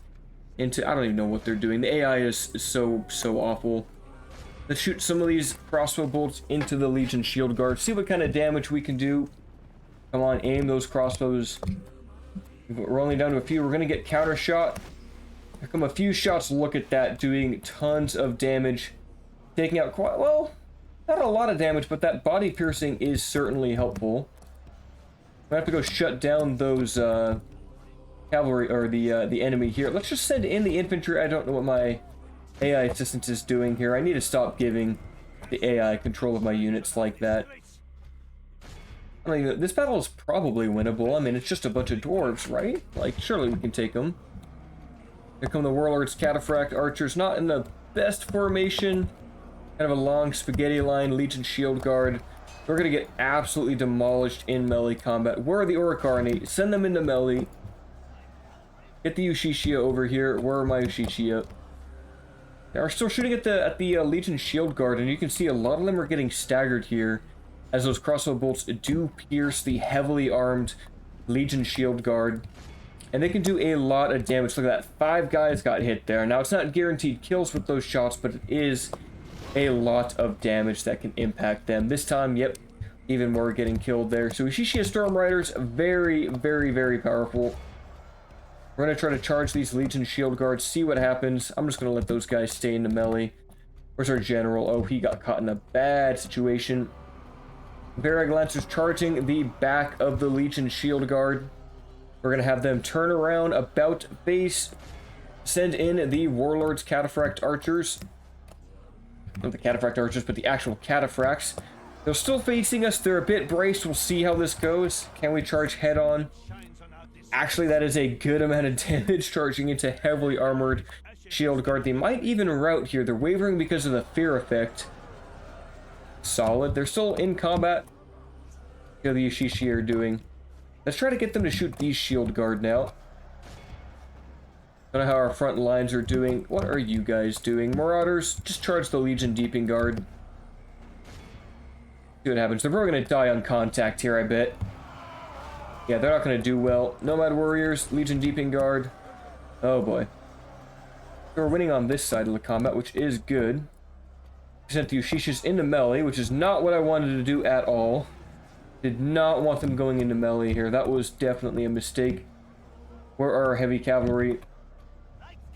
Speaker 1: into... I don't even know what they're doing. The AI is so awful. Let's shoot some of these crossbow bolts into the Legion Shield Guard. See what kind of damage we can do. Come on, aim those crossbows. We're only down to a few. We're going to get counter shot. Here come a few shots. Look at that, doing tons of damage. Taking out quite, well, not a lot of damage, but that body piercing is certainly helpful. I have to go shut down those cavalry, or the enemy here. Let's just send in the infantry. I don't know what my AI assistant is doing here. I need to stop giving the AI control of my units like that. I mean, this battle is probably winnable. I mean, it's just a bunch of dwarves, right? Like, surely we can take them. Here come the Warlords, Cataphract Archers, not in the best formation. Kind of a long spaghetti line, Legion Shield Guard. We're going to get absolutely demolished in melee combat. Where are the Orokarni? Send them into melee. Get the Ushishia over here. Where are my Ushishia? They are still shooting at the Legion Shield Guard, and you can see a lot of them are getting staggered here, as those crossbow bolts do pierce the heavily armed Legion Shield Guard, and they can do a lot of damage. Look at that, 5 guys got hit there. Now, it's not guaranteed kills with those shots, but it is a lot of damage that can impact them. This time, yep, even more getting killed there. So Ushishia Storm Riders, very, very, very powerful. We're going to try to charge these Legion Shield Guards, see what happens. I'm just going to let those guys stay in the melee. Where's our general? Oh, he got caught in a bad situation. Varag Lancers charging the back of the Legion Shield Guard. We're going to have them turn around about base. Send in the Warlords Cataphract Archers. Not the Cataphract Archers, but the actual Cataphracts. They're still facing us. They're a bit braced. We'll see how this goes. Can we charge head on? Actually, that is a good amount of damage charging into heavily armored Shield Guard. They might even rout here. They're wavering because of the fear effect. Solid. They're still in combat. How the Yoshishi are doing. Let's try to get them to shoot these Shield Guard now. Don't know how our front lines are doing. What are you guys doing? Marauders, just charge the Legion Deeping Guard. See what happens. They're probably going to die on contact here, I bet. Yeah, they're not going to do well. Nomad Warriors, Legion Deeping Guard. Oh boy. We're winning on this side of the combat, which is good. Sent the Ushishis into melee, which is not what I wanted to do at all. Did not want them going into melee here. That was definitely a mistake. Where are our heavy cavalry?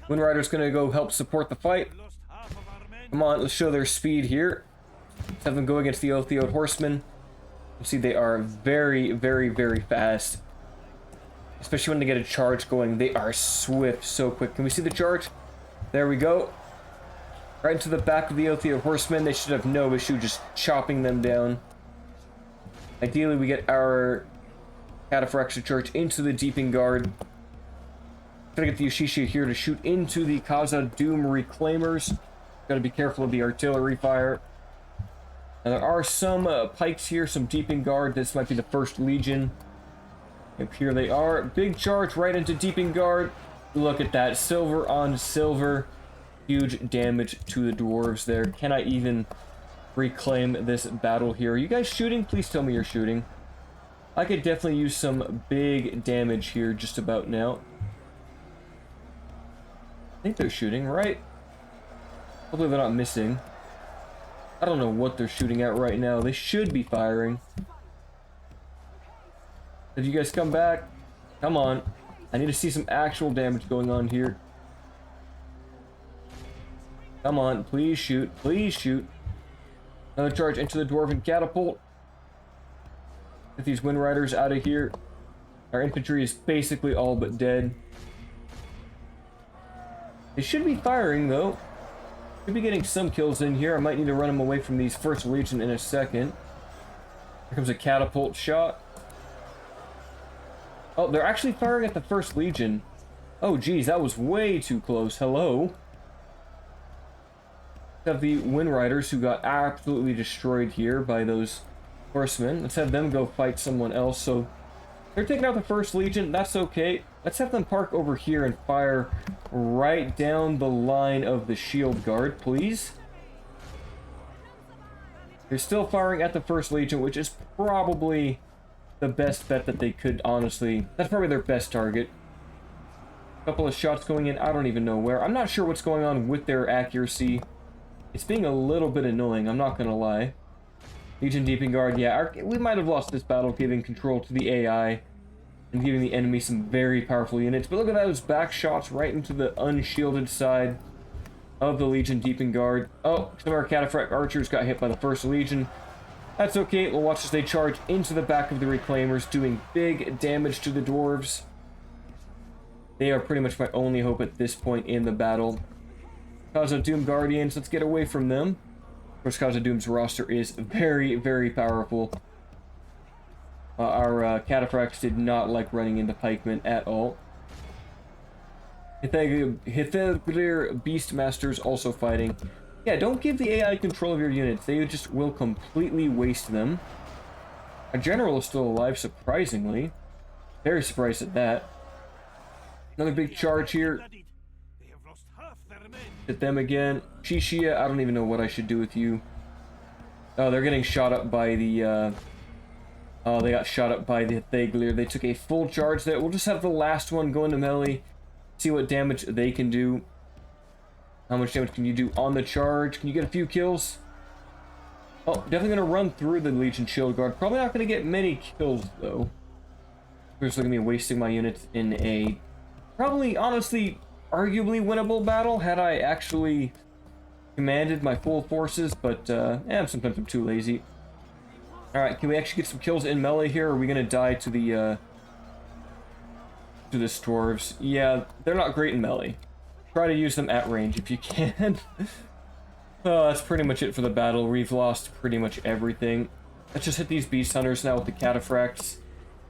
Speaker 1: Wind Rider's going to go help support the fight. Come on, let's show their speed here. Let's have them go against the Otheod Horsemen. You see, they are very, very, very fast. Especially when they get a charge going. They are swift, so quick. Can we see the charge? There we go. Right into the back of the Otheod Horsemen. They should have no issue just chopping them down. Ideally, we get our Cataphracts to charge into the Deeping Guard. Gotta get the Yoshishi here to shoot into the Khazad Dûm Reclaimers. Gotta be careful of the artillery fire. And there are some pikes here, some Deeping Guard. This might be the first Legion. Yep, here they are. Big charge right into Deeping Guard. Look at that. Silver on silver. Huge damage to the dwarves there. Can I even reclaim this battle here? Are you guys shooting? Please tell me you're shooting. I could definitely use some big damage here just about now. I think they're shooting, right? Hopefully they're not missing. I don't know what they're shooting at right now. They should be firing. Did you guys come back? Come on. I need to see some actual damage going on here. Come on, please shoot. Please shoot. Another charge into the Dwarven Catapult. Get these Wind Riders out of here. Our infantry is basically all but dead. They should be firing, though. Should be getting some kills in here. I might need to run them away from these First Legion in a second. Here comes a catapult shot. Oh, they're actually firing at the First Legion. Oh, geez, that was way too close. Hello. Have the Wind Riders who got absolutely destroyed here by those horsemen. Let's have them go fight someone else. So they're taking out the First Legion. That's okay. Let's have them park over here and fire right down the line of the Shield Guard, please. They're still firing at the First Legion, which is probably the best bet that they could, honestly. That's probably their best target. A couple of shots going in, I don't even know where. I'm not sure what's going on with their accuracy. It's being a little bit annoying, I'm not gonna lie. Legion Deeping Guard, yeah, we might have lost this battle giving control to the AI and giving the enemy some very powerful units. But look at those back shots right into the unshielded side of the Legion Deeping Guard. Oh, some of our Cataphract archers got hit by the First Legion. That's okay, we'll watch as they charge into the back of the Reclaimers, doing big damage to the dwarves. They are pretty much my only hope at this point in the battle. Khazad-dûm Guardians, let's get away from them. Of course, Khazad-dûm's roster is very, very powerful. Our Cataphracts did not like running into pikemen at all. Hithagir Beastmasters also fighting. Yeah, don't give the AI control of your units. They just will completely waste them. Our general is still alive, surprisingly. Very surprised at that. Another big charge here. Hit them again. Shishia, I don't even know what I should do with you. Oh, they're getting shot up by the, oh, they got shot up by the Hithagir. They took a full charge there. We'll just have the last one go into melee. See what damage they can do. How much damage can you do on the charge? Can you get a few kills? Oh, definitely gonna run through the Legion Shield Guard. Probably not gonna get many kills, though. They're just looking at me wasting my units in a probably, honestly, arguably winnable battle had I actually commanded my full forces, but sometimes I'm too lazy. Alright, can we actually get some kills in melee here, or are we gonna die to the dwarves? Yeah, they're not great in melee. Try to use them at range if you can. That's pretty much it for the battle. We've lost pretty much everything. Let's just hit these beast hunters now with the cataphracts.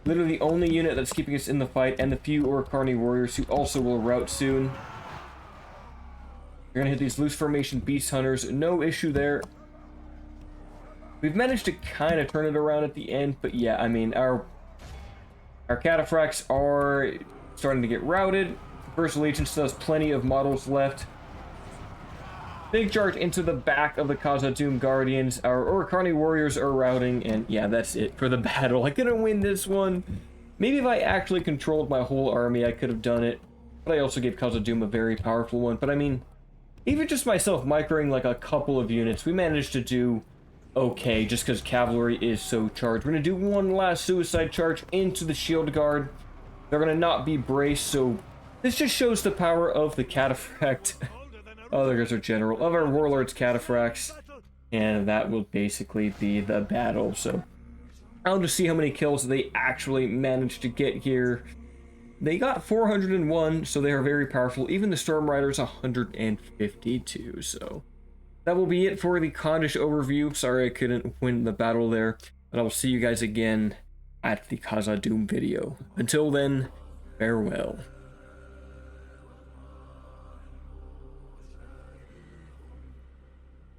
Speaker 1: Literally the only unit that's keeping us in the fight, and the few Orokarni warriors who also will rout soon. We're gonna hit these loose formation beast hunters. No issue there. We've managed to kind of turn it around at the end, but yeah, I mean, our cataphracts are starting to get routed. First Legion still has plenty of models left. Big charge into the back of the Khazad-dûm Guardians. Our Orokarni warriors are routing, and yeah, that's it for the battle. I couldn't win this one. Maybe if I actually controlled my whole army, I could have done it. But I also gave Khazad-dûm a very powerful one. But I mean, even just myself microing like a couple of units, we managed to do okay, just because Cavalry is so charged. We're going to do one last suicide charge into the Shield Guard. They're going to not be braced, so this just shows the power of the Cataphract. Oh, there's our general, of our Warlords Cataphracts. And that will basically be the battle, so I'll just see how many kills they actually managed to get here. They got 401, so they are very powerful. Even the Storm Riders, 152, so that will be it for the Khandish overview. Sorry I couldn't win the battle there, but I will see you guys again at the Khazad-dûm video. Until then, farewell.